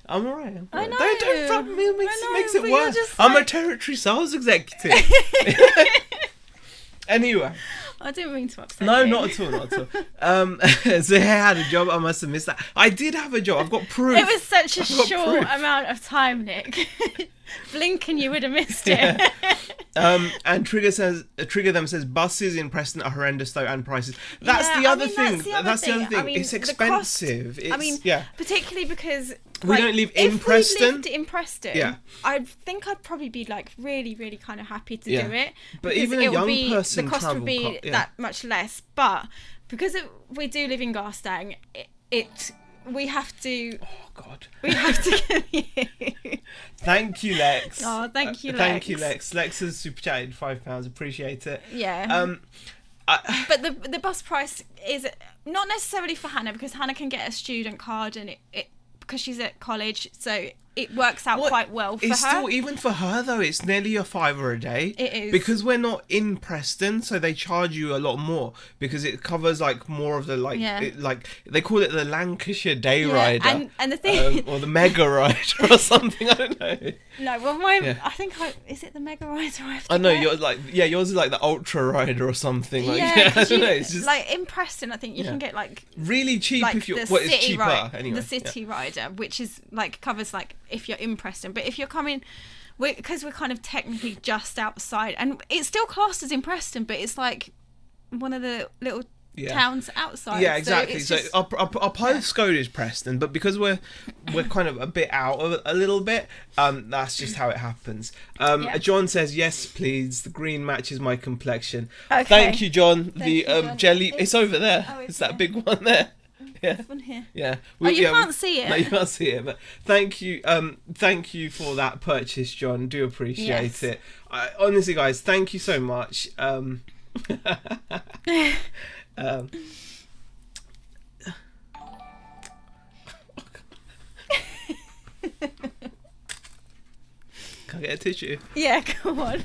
S1: I'm alright.
S2: I know.
S1: Don't front me. It makes it worse. I'm a territory sales executive. Anyway.
S2: I didn't mean to upset
S1: you.
S2: Not
S1: at all. So I had a job. I must have missed that. I did have a job. I've got proof.
S2: It was such a short amount of time, Nick. Blink and you would have missed it.
S1: And Trigger them says buses in Preston are horrendous though, and prices. That's the other thing. That's the other thing. I mean, it's expensive.
S2: Particularly because
S1: we don't live in Preston.
S2: If we lived in Preston, I think I'd probably be like really, really kind of happy to do it.
S1: But even a young person,
S2: the cost would be that much less. But because we do live in Garstang, we have to.
S1: Oh God.
S2: We have to.
S1: Thank you, Lex.
S2: Oh, thank you, Lex.
S1: Thank you, Lex. Lex has super chatted £5. Appreciate it.
S2: Yeah. But the bus price is not necessarily for Hannah, because Hannah can get a student card, and it because she's at college, so it works out quite well for her.
S1: Still, even for her though, it's nearly a £5 a day.
S2: It is,
S1: because we're not in Preston, so they charge you a lot more because it covers like more of the like they call it the Lancashire Day Rider,
S2: and the thing
S1: or the Mega Rider or something. I don't know.
S2: No, well, I think is it the Mega Rider?
S1: I know yours is like the Ultra Rider or something. Like, I don't know. It's just
S2: like in Preston, I think you can get like
S1: really cheap
S2: like
S1: if you're
S2: it's
S1: cheaper anyway.
S2: The City Rider, which is like covers like if you're in Preston, but if you're coming, because we're kind of technically just outside, and it's still classed as in Preston, but it's like one of the little towns outside.
S1: Yeah, exactly. So our postcode is Preston, but because we're kind of a bit out of a little bit, that's just how it happens. John says yes, please. The green matches my complexion. Okay. Thank you, John. John. Jelly. It's over there. It's that big one there. Yeah.
S2: This one here.
S1: Yeah.
S2: You can't see it.
S1: No, you can't see it. But thank you for that purchase, John. Do appreciate it. Honestly, guys, thank you so much. Can't I get a tissue?
S2: Yeah, come on.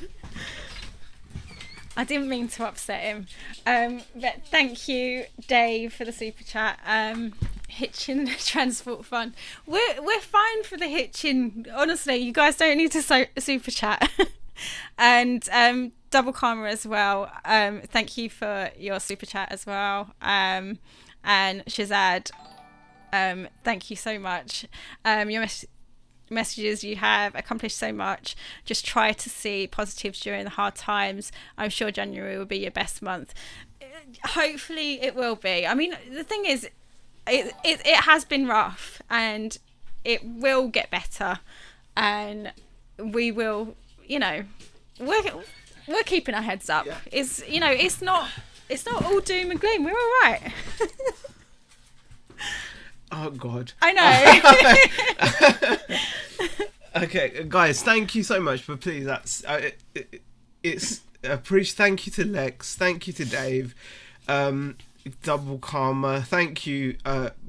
S2: I didn't mean to upset him. But thank you, Dave, for the super chat. Hitchin Transport Fund. We're fine for the hitching. Honestly, you guys don't need to super chat. And Double Karma as well. Thank you for your super chat as well. And Shazad, thank you so much. Your messages, you have accomplished so much. Just try to see positives during the hard times. I'm sure January will be your best month. Hopefully it will be. I mean, the thing is, it has been rough, and it will get better, and we will, we're keeping our heads up. It's not all doom and gloom. We're all right.
S1: Oh God.
S2: I know.
S1: Okay, guys, thank you so much. But please, that's it's thank you to Lex. Thank you to Dave. Double Karma. Thank you.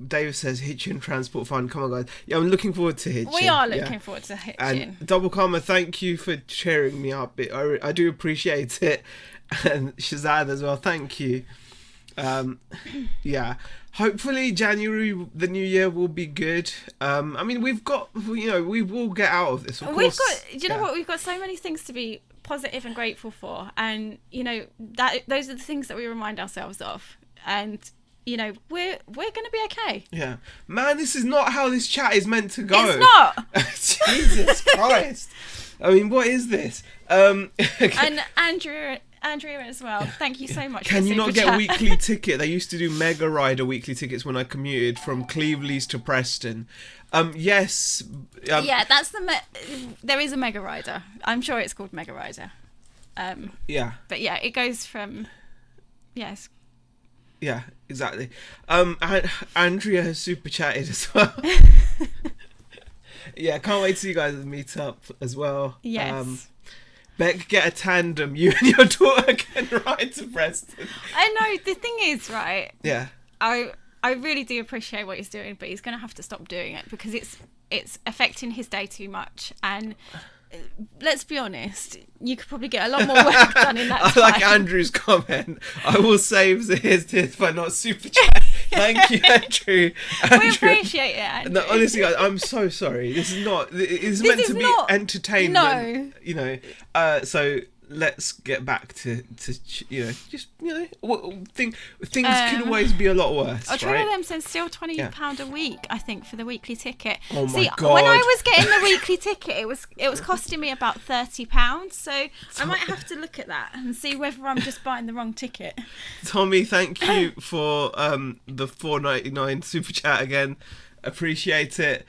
S1: Dave says Hitchin Transport Fund. Come on, guys. Yeah, I'm looking forward to Hitchin.
S2: We are looking forward to Hitchin.
S1: And Double Karma, thank you for cheering me up. I do appreciate it. And Shazad as well. Thank you. Yeah. Hopefully January, the new year, will be good. I mean, we will get out of this. Of course.
S2: Do you know what? We've got so many things to be positive and grateful for, and that those are the things that we remind ourselves of. And we're going to be okay.
S1: Yeah, man, this is not how this chat is meant to go.
S2: It's not.
S1: Jesus Christ. I mean, what is this?
S2: And Andrea as well. Thank you so much.
S1: Can you not get a weekly ticket? They used to do Mega Rider weekly tickets when I commuted from Cleveland's to Preston. Yes.
S2: Yeah, that's there is a Mega Rider. I'm sure it's called Mega Rider.
S1: Yeah.
S2: But yeah, it goes from. Yes.
S1: Yeah, exactly. Andrea has super chatted as well. Yeah, can't wait to see you guys meet up as well.
S2: Yes.
S1: Beck, get a tandem. You and your daughter can ride to Preston.
S2: I know. The thing is, right?
S1: Yeah.
S2: I really do appreciate what he's doing, but he's going to have to stop doing it because it's affecting his day too much. And let's be honest, you could probably get a lot more work done in that time.
S1: I like Andrew's comment. I will save his by not super chat. Thank you, Andrew.
S2: We appreciate it, Andrew.
S1: No, honestly, guys, I'm so sorry. This is not. It's meant to be entertainment.
S2: No.
S1: So let's get back to things can always be a lot worse.
S2: I'll try
S1: right?
S2: them says still £20 a week, I think, for the weekly ticket.
S1: Oh my
S2: See,
S1: God.
S2: when I was getting the weekly ticket, it was costing me about £30. So I might have to look at that and see whether I'm just buying the wrong ticket.
S1: Tommy, thank you for the $4.99 super chat again. Appreciate it.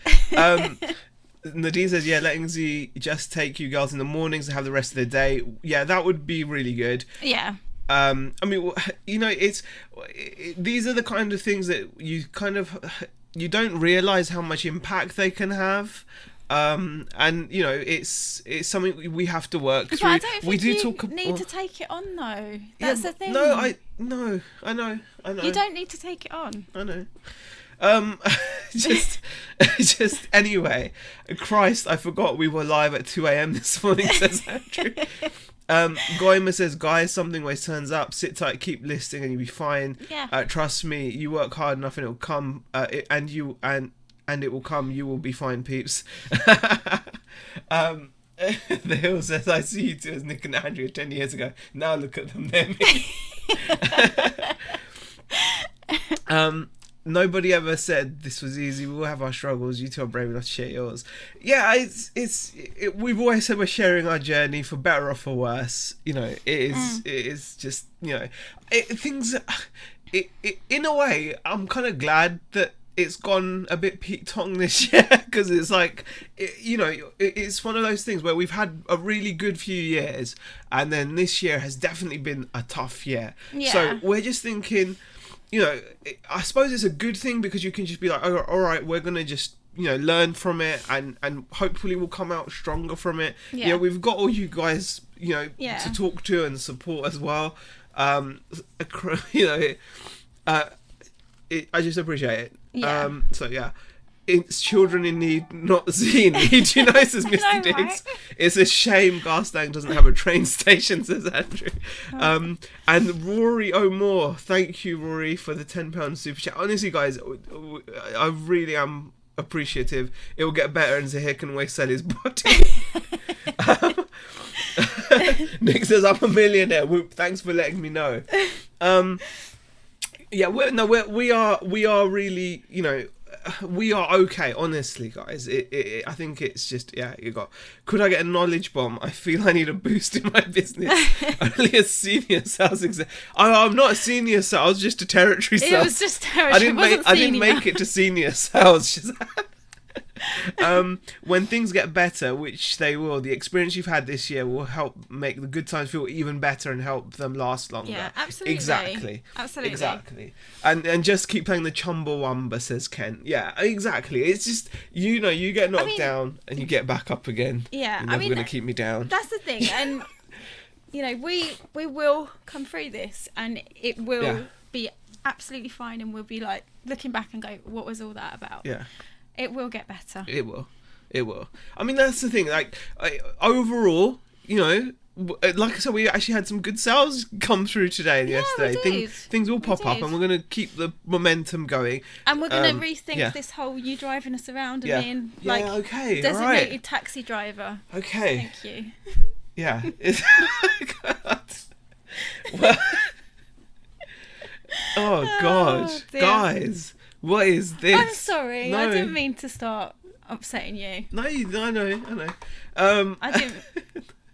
S1: Nadine says, yeah, letting Z just take you girls in the mornings and have the rest of the day. Yeah, that would be really good.
S2: Yeah.
S1: I mean, these are the kind of things that you don't realise how much impact they can have. And it's something we have to work through.
S2: But I don't think you need to take it on though. That's the thing.
S1: I know.
S2: You don't need to take it on.
S1: I know. Just anyway, Christ, I forgot we were live at 2 a.m. this morning, says Andrew. Goima says, guys, something always turns up. Sit tight, keep listening, and you'll be fine.
S2: Yeah.
S1: Trust me, you work hard enough, and it'll come. And it will come. You will be fine, peeps. The Hill says, I see you two as Nick and Andrew 10 years ago. Now look at them, they're me. Nobody ever said this was easy. We all have our struggles. You two are brave enough to share yours. Yeah, we've always said we're sharing our journey for better or for worse. It is just, things. In a way, I'm kind of glad that it's gone a bit Pete Tong this year because it's like, it's one of those things where we've had a really good few years, and then this year has definitely been a tough year.
S2: Yeah.
S1: So we're just thinking. I suppose it's a good thing because you can just be like, oh, all right, we're going to just, learn from it and hopefully we'll come out stronger from it.
S2: Yeah.
S1: We've got all you guys, to talk to and support as well. I just appreciate it.
S2: Yeah.
S1: So, yeah. It's children in need, not Z in need. Says Mr. Diggs. Right? It's a shame Garstang doesn't have a train station, says Andrew. And Rory O'More, thank you, Rory, for the £10 super chat. Honestly, guys, I really am appreciative. It will get better, and Zahir can always sell his body. Nick says, I'm a millionaire. Whoop, thanks for letting me know. Yeah, we are really, we are okay, honestly, guys. I think it's just, could I get a knowledge bomb? I feel I need a boost in my business. Only a senior sales exec. I'm not a senior sales, just a territory sales.
S2: It was just territory.
S1: I didn't make it to senior sales. When things get better, which they will, the experience you've had this year will help make the good times feel even better and help them last longer.
S2: Yeah, absolutely.
S1: Exactly. And just keep playing the Chumbawamba, says Ken. Yeah, exactly. It's just, you get knocked down and you get back up again.
S2: Yeah,
S1: You're never going to keep me down.
S2: That's the thing. And, we will come through this, and it will be absolutely fine, and we'll be like looking back and go, what was all that about?
S1: Yeah.
S2: It will get better.
S1: It will. I mean, that's the thing. Like, overall, like I said, we actually had some good sales come through today and yesterday.
S2: We did.
S1: Things will pop up, and we're going to keep the momentum going.
S2: And we're going to rethink this whole you driving us around and being designated taxi driver.
S1: Okay.
S2: Thank you.
S1: Yeah. Well, oh God, guys, what is this?
S2: I'm sorry, I didn't mean to start upsetting you.
S1: No, I know.
S2: I didn't.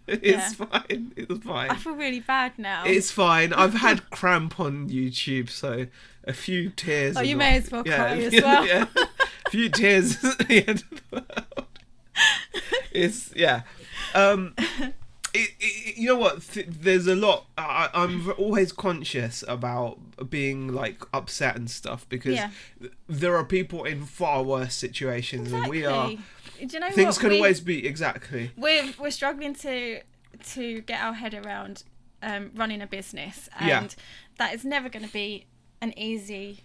S1: It's fine. It's fine.
S2: I feel really bad now.
S1: It's fine. I've had cramp on YouTube, so a few tears.
S2: Oh, you may as well cry as well.
S1: Yeah. A few tears at the end of the world. It's you know what? There's a lot. I'm always conscious about being like upset and stuff because there are people in far worse situations than we are.
S2: Do you know
S1: things can always be
S2: We're struggling to get our head around running a business, and that is never going to be an easy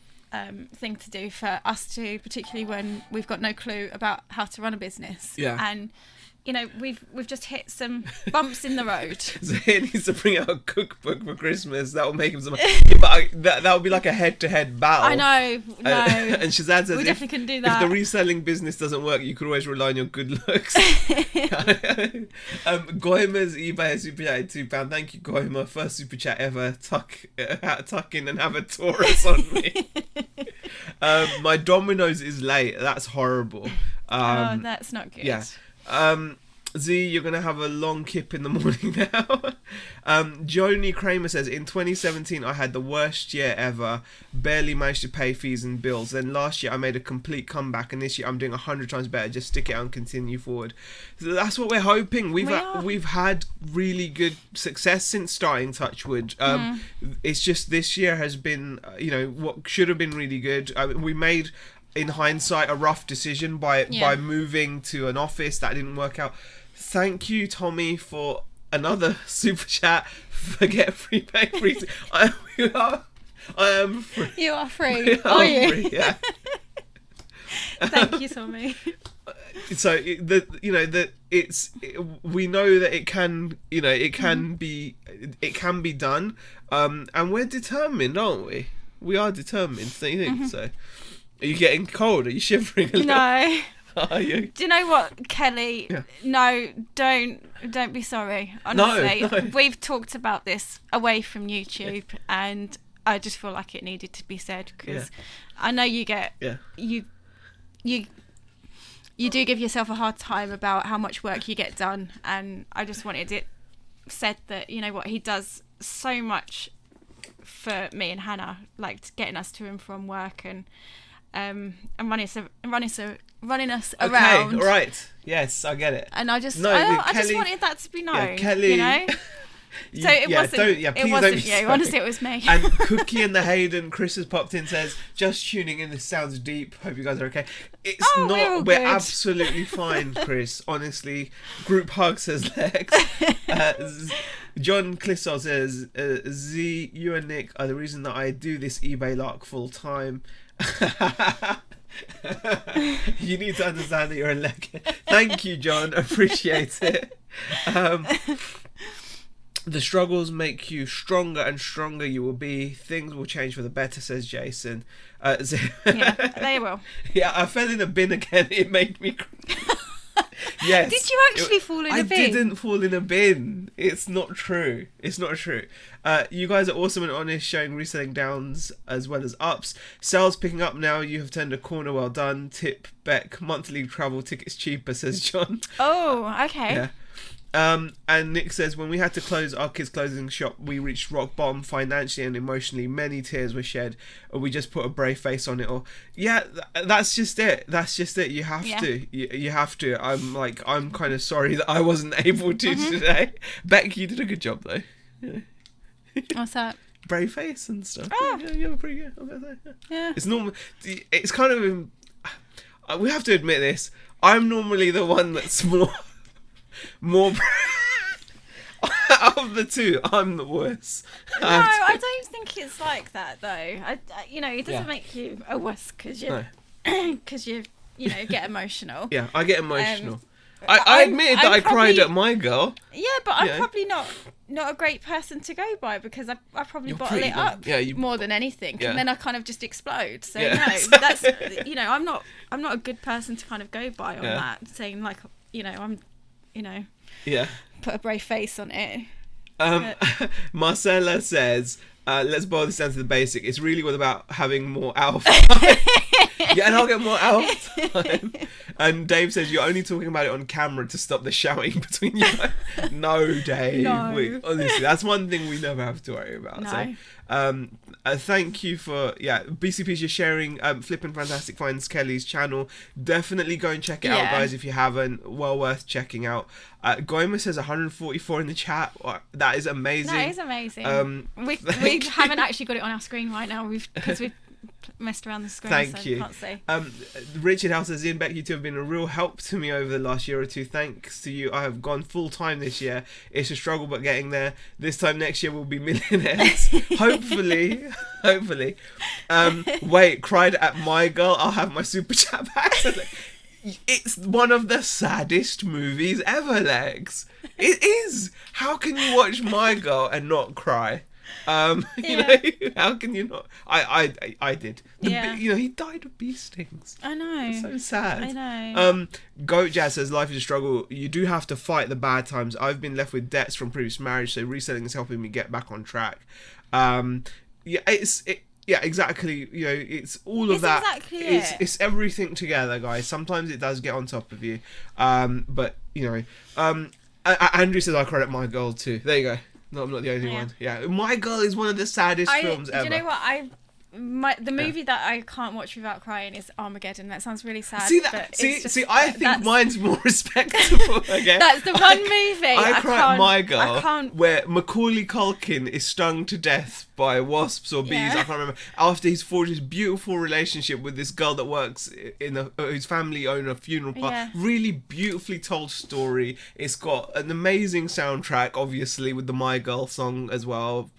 S2: thing to do for us to, particularly when we've got no clue about how to run a business.
S1: Yeah.
S2: And we've just hit some bumps in the road.
S1: So he needs to bring out a cookbook for Christmas. That will make him some. But that would be like a head-to-head battle.
S2: I know. No.
S1: And Shazad says,
S2: we definitely couldn't do that.
S1: If the reselling business doesn't work, you could always rely on your good looks. Goima's eBay super chat £2. Thank you, Goima. First super chat ever. Tuck in and have a Taurus on me. My Domino's is late. That's horrible.
S2: That's not good.
S1: Yeah. Z, you're going to have a long kip in the morning now. Joni Kramer says, in 2017, I had the worst year ever. Barely managed to pay fees and bills. Then last year, I made a complete comeback. And this year, I'm doing 100 times better. Just stick it out and continue forward. So that's what we're hoping. We've had really good success since starting Touchwood. It's just this year has been, what should have been really good. We made, in hindsight, a rough decision by moving to an office. That didn't work out. Thank you, Tommy, for another super chat. Forget free pay free. I am free.
S2: You are free. Are you?
S1: Free, yeah.
S2: Thank you, Tommy.
S1: So we know that it can be done, and we're determined, aren't we? We are determined, don't you think? So. Are you getting cold? Are you shivering a little?
S2: No.
S1: Are you?
S2: Do you know what, Kelly? Yeah. No, don't be sorry. Honestly,
S1: no.
S2: We've talked about this away from YouTube, and I just feel like it needed to be said because I know you get you do give yourself a hard time about how much work you get done, and I just wanted it said that he does so much for me and Hannah, like getting us to and from work and running us around.
S1: Okay, all right. Yes, I get it.
S2: And I just wanted that to be known.
S1: Yeah, Kelly.
S2: So it wasn't you. Honestly, it was me.
S1: And Cookie and the Hayden, Chris has popped in, says, just tuning in, this sounds deep. Hope you guys are okay. It's not. We're absolutely fine, Chris. Honestly. Group hug, says Lex. John Clissold says, Z, you and Nick are the reason that I do this eBay lark full time. You need to understand that you're a leg. Thank you, John. Appreciate it. The struggles make you stronger, and stronger you will be. Things will change for the better, says Jason.
S2: Yeah, they will.
S1: Yeah, I fell in a bin again. It made me cry. Yes.
S2: Did you actually fall in a bin?
S1: I didn't fall in a bin. It's not true. You guys are awesome and honest, showing reselling downs as well as ups. Sales picking up now. You have turned a corner. Well done. Tip Beck. Monthly travel tickets cheaper, says John.
S2: Oh, okay.
S1: Yeah. And Nick says, when we had to close our kids' clothing shop, we reached rock bottom financially and emotionally. Many tears were shed, or we just put a brave face on it. Or that's just it. You have to. You have to. I'm kind of sorry that I wasn't able to today. Beck, you did a good job though. Yeah.
S2: What's that?
S1: Brave face and stuff.
S2: Oh.
S1: Yeah, you were pretty good. I'm gonna say.
S2: Yeah.
S1: It's normal. It's kind of. We have to admit this. I'm normally the one that's more. Out of the two, I'm the worst.
S2: No, I don't think it's like that though. It doesn't make you a wuss because you get emotional.
S1: Yeah, I get emotional. I admitted that I cried at My Girl.
S2: Yeah, but I'm probably not a great person to go by because I probably bottle it up more than anything, and then I kind of just explode. So no, that's I'm not a good person to kind of go by on that, saying like I'm put a brave face on it.
S1: Marcella says, let's boil this down to the basic. It's really all about having more alpha time. And I'll get more alpha time. And Dave says, you're only talking about it on camera to stop the shouting between you. No, Dave.
S2: No.
S1: Honestly, that's one thing we never have to worry about.
S2: No.
S1: So, thank you for BCPs, you're sharing Flippin' Fantastic Finds Kelly's channel. Definitely go and check it out, guys, if you haven't. Well worth checking out. Goima says 144 in the chat. That is amazing.
S2: That is amazing. We haven't actually got it on our screen right now because we've messed around the screen.
S1: Thank you.
S2: Can't see.
S1: Richard House says, Ian Beck, you two have been a real help to me over the last year or two. Thanks to you, I have gone full time this year. It's a struggle, but getting there. This time next year we'll be millionaires. Hopefully. Wait, cried at My Girl. I'll have my super chat back. It's one of the saddest movies ever, Lex. It is. How can you watch My Girl and not cry? How can you not? I did. He died of bee stings.
S2: I know.
S1: It's so sad.
S2: I know.
S1: Goat Jazz says, life is a struggle. You do have to fight the bad times. I've been left with debts from previous marriage, so reselling is helping me get back on track. Exactly. It's all of that.
S2: Exactly
S1: it's everything together, guys. Sometimes it does get on top of you. But Andrew says, I cried at My Girl too. There you go. No, I'm not the only one. Yeah, My Girl is one of the saddest films ever.
S2: Do you know what? The movie that I can't watch without crying is Armageddon. That sounds really sad.
S1: I think mine's more respectable. Again,
S2: that's the one movie
S1: I cry at My Girl, where Macaulay Culkin is stung to death by wasps or bees. I can't remember. After he's forged his beautiful relationship with this girl that works in whose family own a funeral parlor.
S2: Yeah.
S1: Really beautifully told story. It's got an amazing soundtrack, obviously, with the My Girl song as well.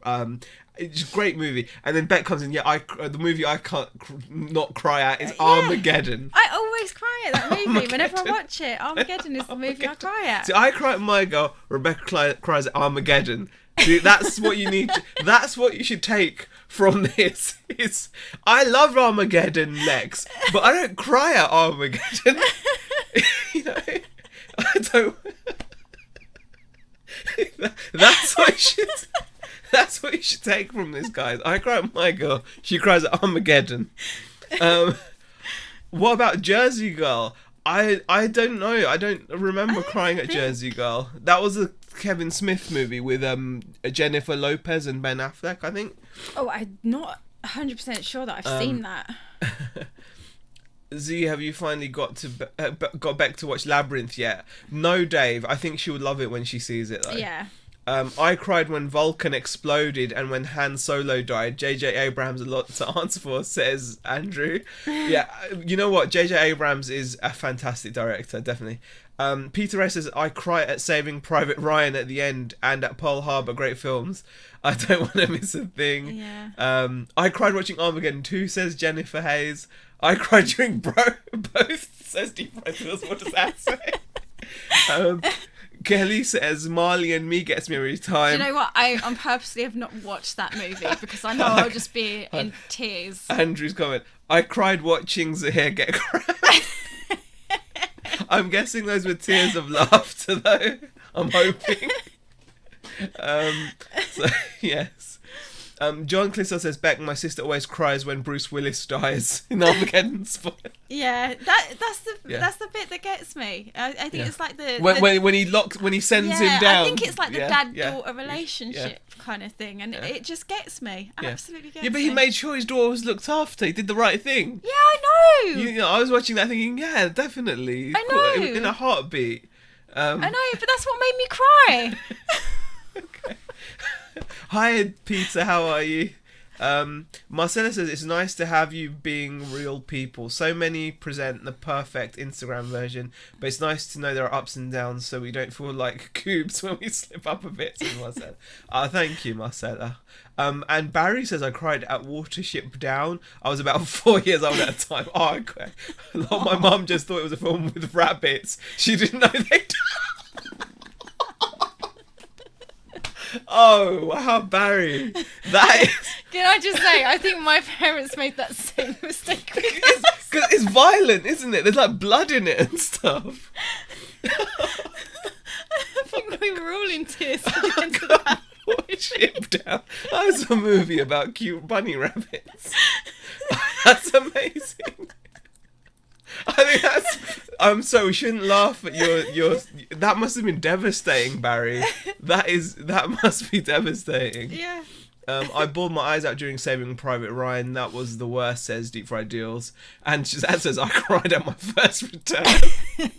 S1: It's a great movie. And then Beck comes in, the movie I can't not cry at is Armageddon.
S2: I always cry at that movie whenever I watch it. Armageddon is the movie I cry at.
S1: See, I cry at My Girl, Rebecca cries at Armageddon. See, that's what you need. That's what you should take from this. I love Armageddon, Lex, but I don't cry at Armageddon. I don't... That's what you should... That's what you should take from this, guys. I cry at My Girl. She cries at Armageddon. What about Jersey Girl? I don't know. I don't remember crying at Jersey Girl. That was a Kevin Smith movie with Jennifer Lopez and Ben Affleck, I think.
S2: Oh, I'm not 100% sure that I've seen that.
S1: Z, have you finally got Beck to watch Labyrinth yet? No, Dave. I think she would love it when she sees it, though.
S2: Yeah.
S1: I cried when Vulcan exploded and when Han Solo died. J.J. Abrams a lot to answer for, says Andrew. Yeah, you know what? J.J. Abrams is a fantastic director, definitely. Peter S says, I cry at Saving Private Ryan at the end and at Pearl Harbor, great films. I don't want to miss a thing.
S2: Yeah.
S1: I cried watching Armageddon 2, says Jennifer Hayes. I cried during both, says Deep Friends. What does that say? Kelly says, Marley and Me gets me every time.
S2: Do you know what? I purposely have not watched that movie because I know I'll just be in tears.
S1: Andrew's comment, I cried watching Zahir get cracked. I'm guessing those were tears of laughter, though. I'm hoping. So, yes. John Clissold says, Beck, my sister always cries when Bruce Willis dies in Armageddon.
S2: Yeah, that's the bit that gets me. I think it's like
S1: when he sends him down.
S2: I think it's like the dad-daughter relationship kind of thing, and it just gets me. Absolutely gets me.
S1: Yeah, but he made sure his daughter was looked after. He did the right thing.
S2: Yeah, I know.
S1: I was watching that thinking, yeah, definitely.
S2: I know.
S1: In a heartbeat.
S2: I know, but that's what made me cry.
S1: Okay. Hi, Peter. How are you? Marcella says, it's nice to have you being real people. So many present the perfect Instagram version, but it's nice to know there are ups and downs so we don't feel like coobs when we slip up a bit, says Marcella. Thank you, Marcella. And Barry says, I cried at Watership Down. I was about 4 years old at the time. Okay. My mum just thought it was a film with rabbits. She didn't know they Oh, wow, Barry. That is...
S2: Can I just say, I think my parents made that same mistake.
S1: Because it's violent, isn't it? There's like blood in it and stuff.
S2: I think we were all in tears at the end of that.
S1: Ship Down. That was a movie about cute bunny rabbits. That's amazing. I think I'm sorry, we shouldn't laugh at your. That must have been devastating, Barry. That must be devastating.
S2: Yeah.
S1: I bawled my eyes out during Saving Private Ryan. That was the worst, says Deep Fried Deals. And Shazad says, I cried at my first return.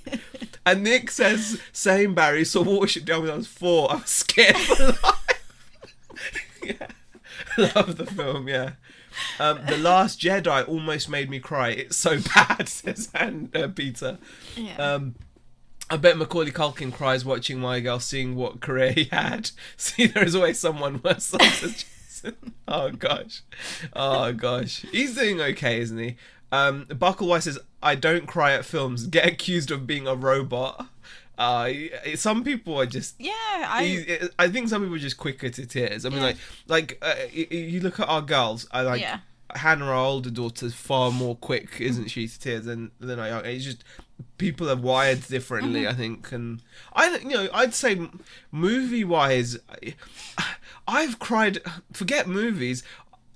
S1: And Nick says, same, Barry. Saw Watership Down when I was 4. I was scared for life. Yeah. Love the film, yeah. The Last Jedi almost made me cry. It's so bad, says Peter.
S2: Yeah.
S1: I bet Macaulay Culkin cries watching My Girl, seeing what career he had. See, there is always someone worse, says Jason. Oh gosh. He's doing okay, isn't he? Bucklewise says, I don't cry at films. Get accused of being a robot. Some people are just...
S2: Yeah,
S1: I think some people are just quicker to tears. I mean, you look at our girls. Hannah, our older daughter, is far more quick, isn't she, to tears than I. It's just people are wired differently, I think, and I'd say movie-wise, I've cried. Forget movies.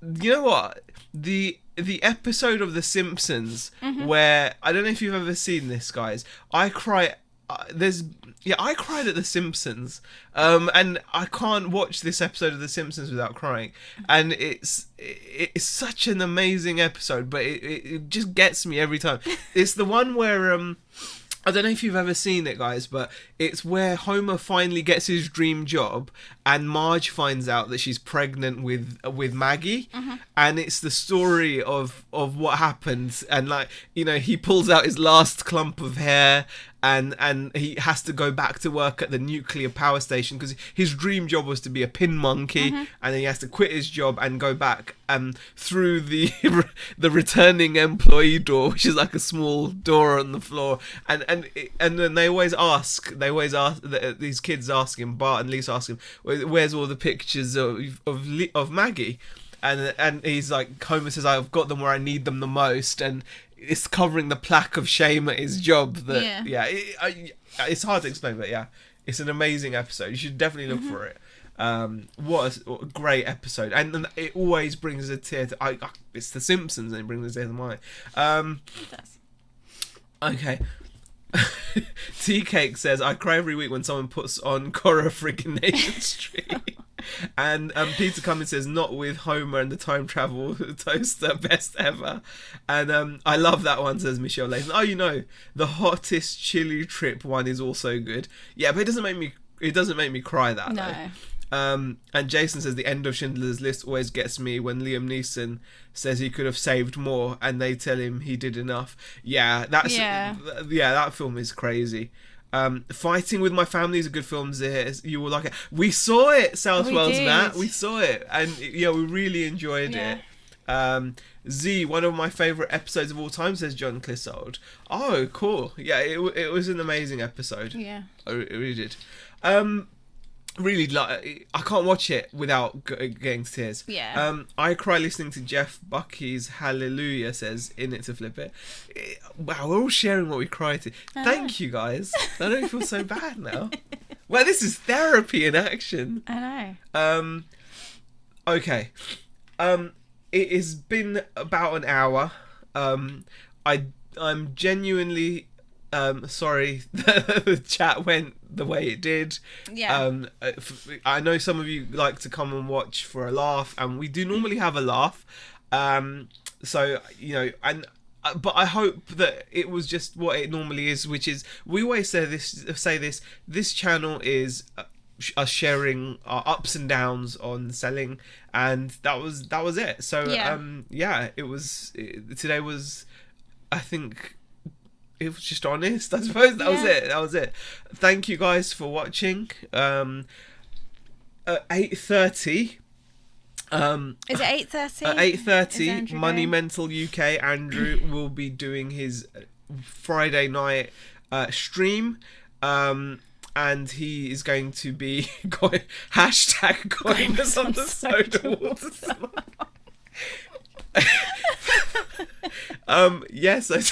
S1: You know what? The episode of The Simpsons where I don't know if you've ever seen this, guys. I cry. I cried at The Simpsons, and I can't watch this episode of The Simpsons without crying. And it's such an amazing episode, but it just gets me every time. It's the one where I don't know if you've ever seen it, guys, but it's where Homer finally gets his dream job, and Marge finds out that she's pregnant with Maggie, and it's the story of what happened, and he pulls out his last clump of hair, and he has to go back to work at the nuclear power station because his dream job was to be a pin monkey, and then he has to quit his job and go back through the returning employee door, which is like a small door on the floor, and then they always ask these kids ask him, Bart and Lisa ask him, where's all the pictures of Maggie, and he's like, Homer says, I've got them where I need them the most, and it's covering the plaque of shame at his job. It's hard to explain, but yeah, it's an amazing episode. You should definitely look for it. What a great episode, and it always brings a tear to, it's The Simpsons, and it brings a tear to mine.
S2: It does.
S1: Okay. Tea Cake says, I cry every week when someone puts on Cora friggin' Nation Street. And Peter Cummins says, not with Homer and the time travel toaster, best ever. And I love that one, says Michelle Layton. The hottest chili trip one is also good. Yeah, but it doesn't make me cry that.
S2: No.
S1: Though. And Jason says, the end of Schindler's List always gets me when Liam Neeson says he could have saved more and they tell him he did enough. Yeah, that film is crazy. Fighting with My Family is a good film. You will like it. We saw it, South Wales, Matt. We saw it, and we really enjoyed it. Z, one of my favourite episodes of all time, says John Clissold. Oh, cool. Yeah, it was an amazing episode.
S2: Yeah,
S1: I really did. Really, I can't watch it without getting to tears.
S2: Yeah.
S1: I cry listening to Jeff Bucky's Hallelujah, says In It to Flip It. Wow, we're all sharing what we cry to. Thank you, guys. I don't feel so bad now. Well, this is therapy in action.
S2: I know.
S1: Okay. It has been about an hour. I'm genuinely sorry that the chat went the way it did.
S2: Yeah.
S1: I know some of you like to come and watch for a laugh, and we do normally have a laugh. So and but I hope that it was just what it normally is, which is we always say this. This channel is us sharing our ups and downs on selling, and that was it. So today was, I think, it was just honest, I suppose. That was it. Thank you guys for watching. At 8:30,
S2: is it 8:30?
S1: at 8:30, Money
S2: going?
S1: Mental UK, Andrew will be doing his Friday night stream. And he is going to be going us on the soda waters. Yes,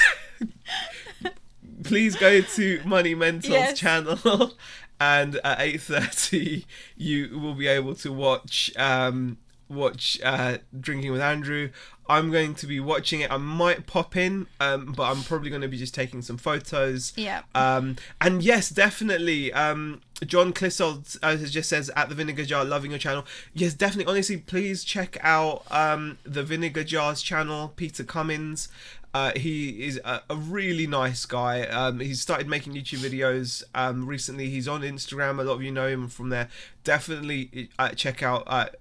S1: please go to Money Mental's channel, and at 8:30 you will be able to watch Drinking with Andrew. I'm going to be watching it. I might pop in, but I'm probably going to be just taking some photos.
S2: Yeah.
S1: And yes, definitely. John Clissold just says, at the Vinegar Jar, loving your channel. Yes, definitely. Honestly, please check out the Vinegar Jar's channel. Peter Cummins. He is a really nice guy. He's started making YouTube videos recently. He's on Instagram. A lot of you know him from there. Definitely check out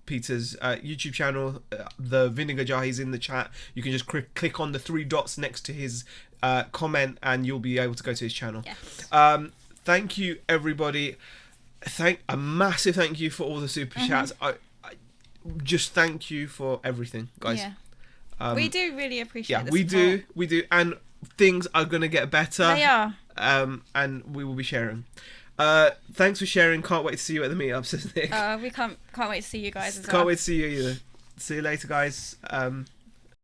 S1: Peter's YouTube channel, the Vinegar Jar. He's in the chat. You can just click on the 3 dots next to his comment, and you'll be able to go to his channel.
S2: Yes.
S1: Thank you, everybody. A massive thank you for all the super chats. I just thank you for everything, guys.
S2: Yeah. We do really appreciate the
S1: support. We do, and things are gonna get better.
S2: They are.
S1: And we will be sharing. Thanks for sharing. Can't wait to see you at the meetups, isn't it?
S2: We can't wait to see you guys as well.
S1: Can't wait to see you either. See you later, guys.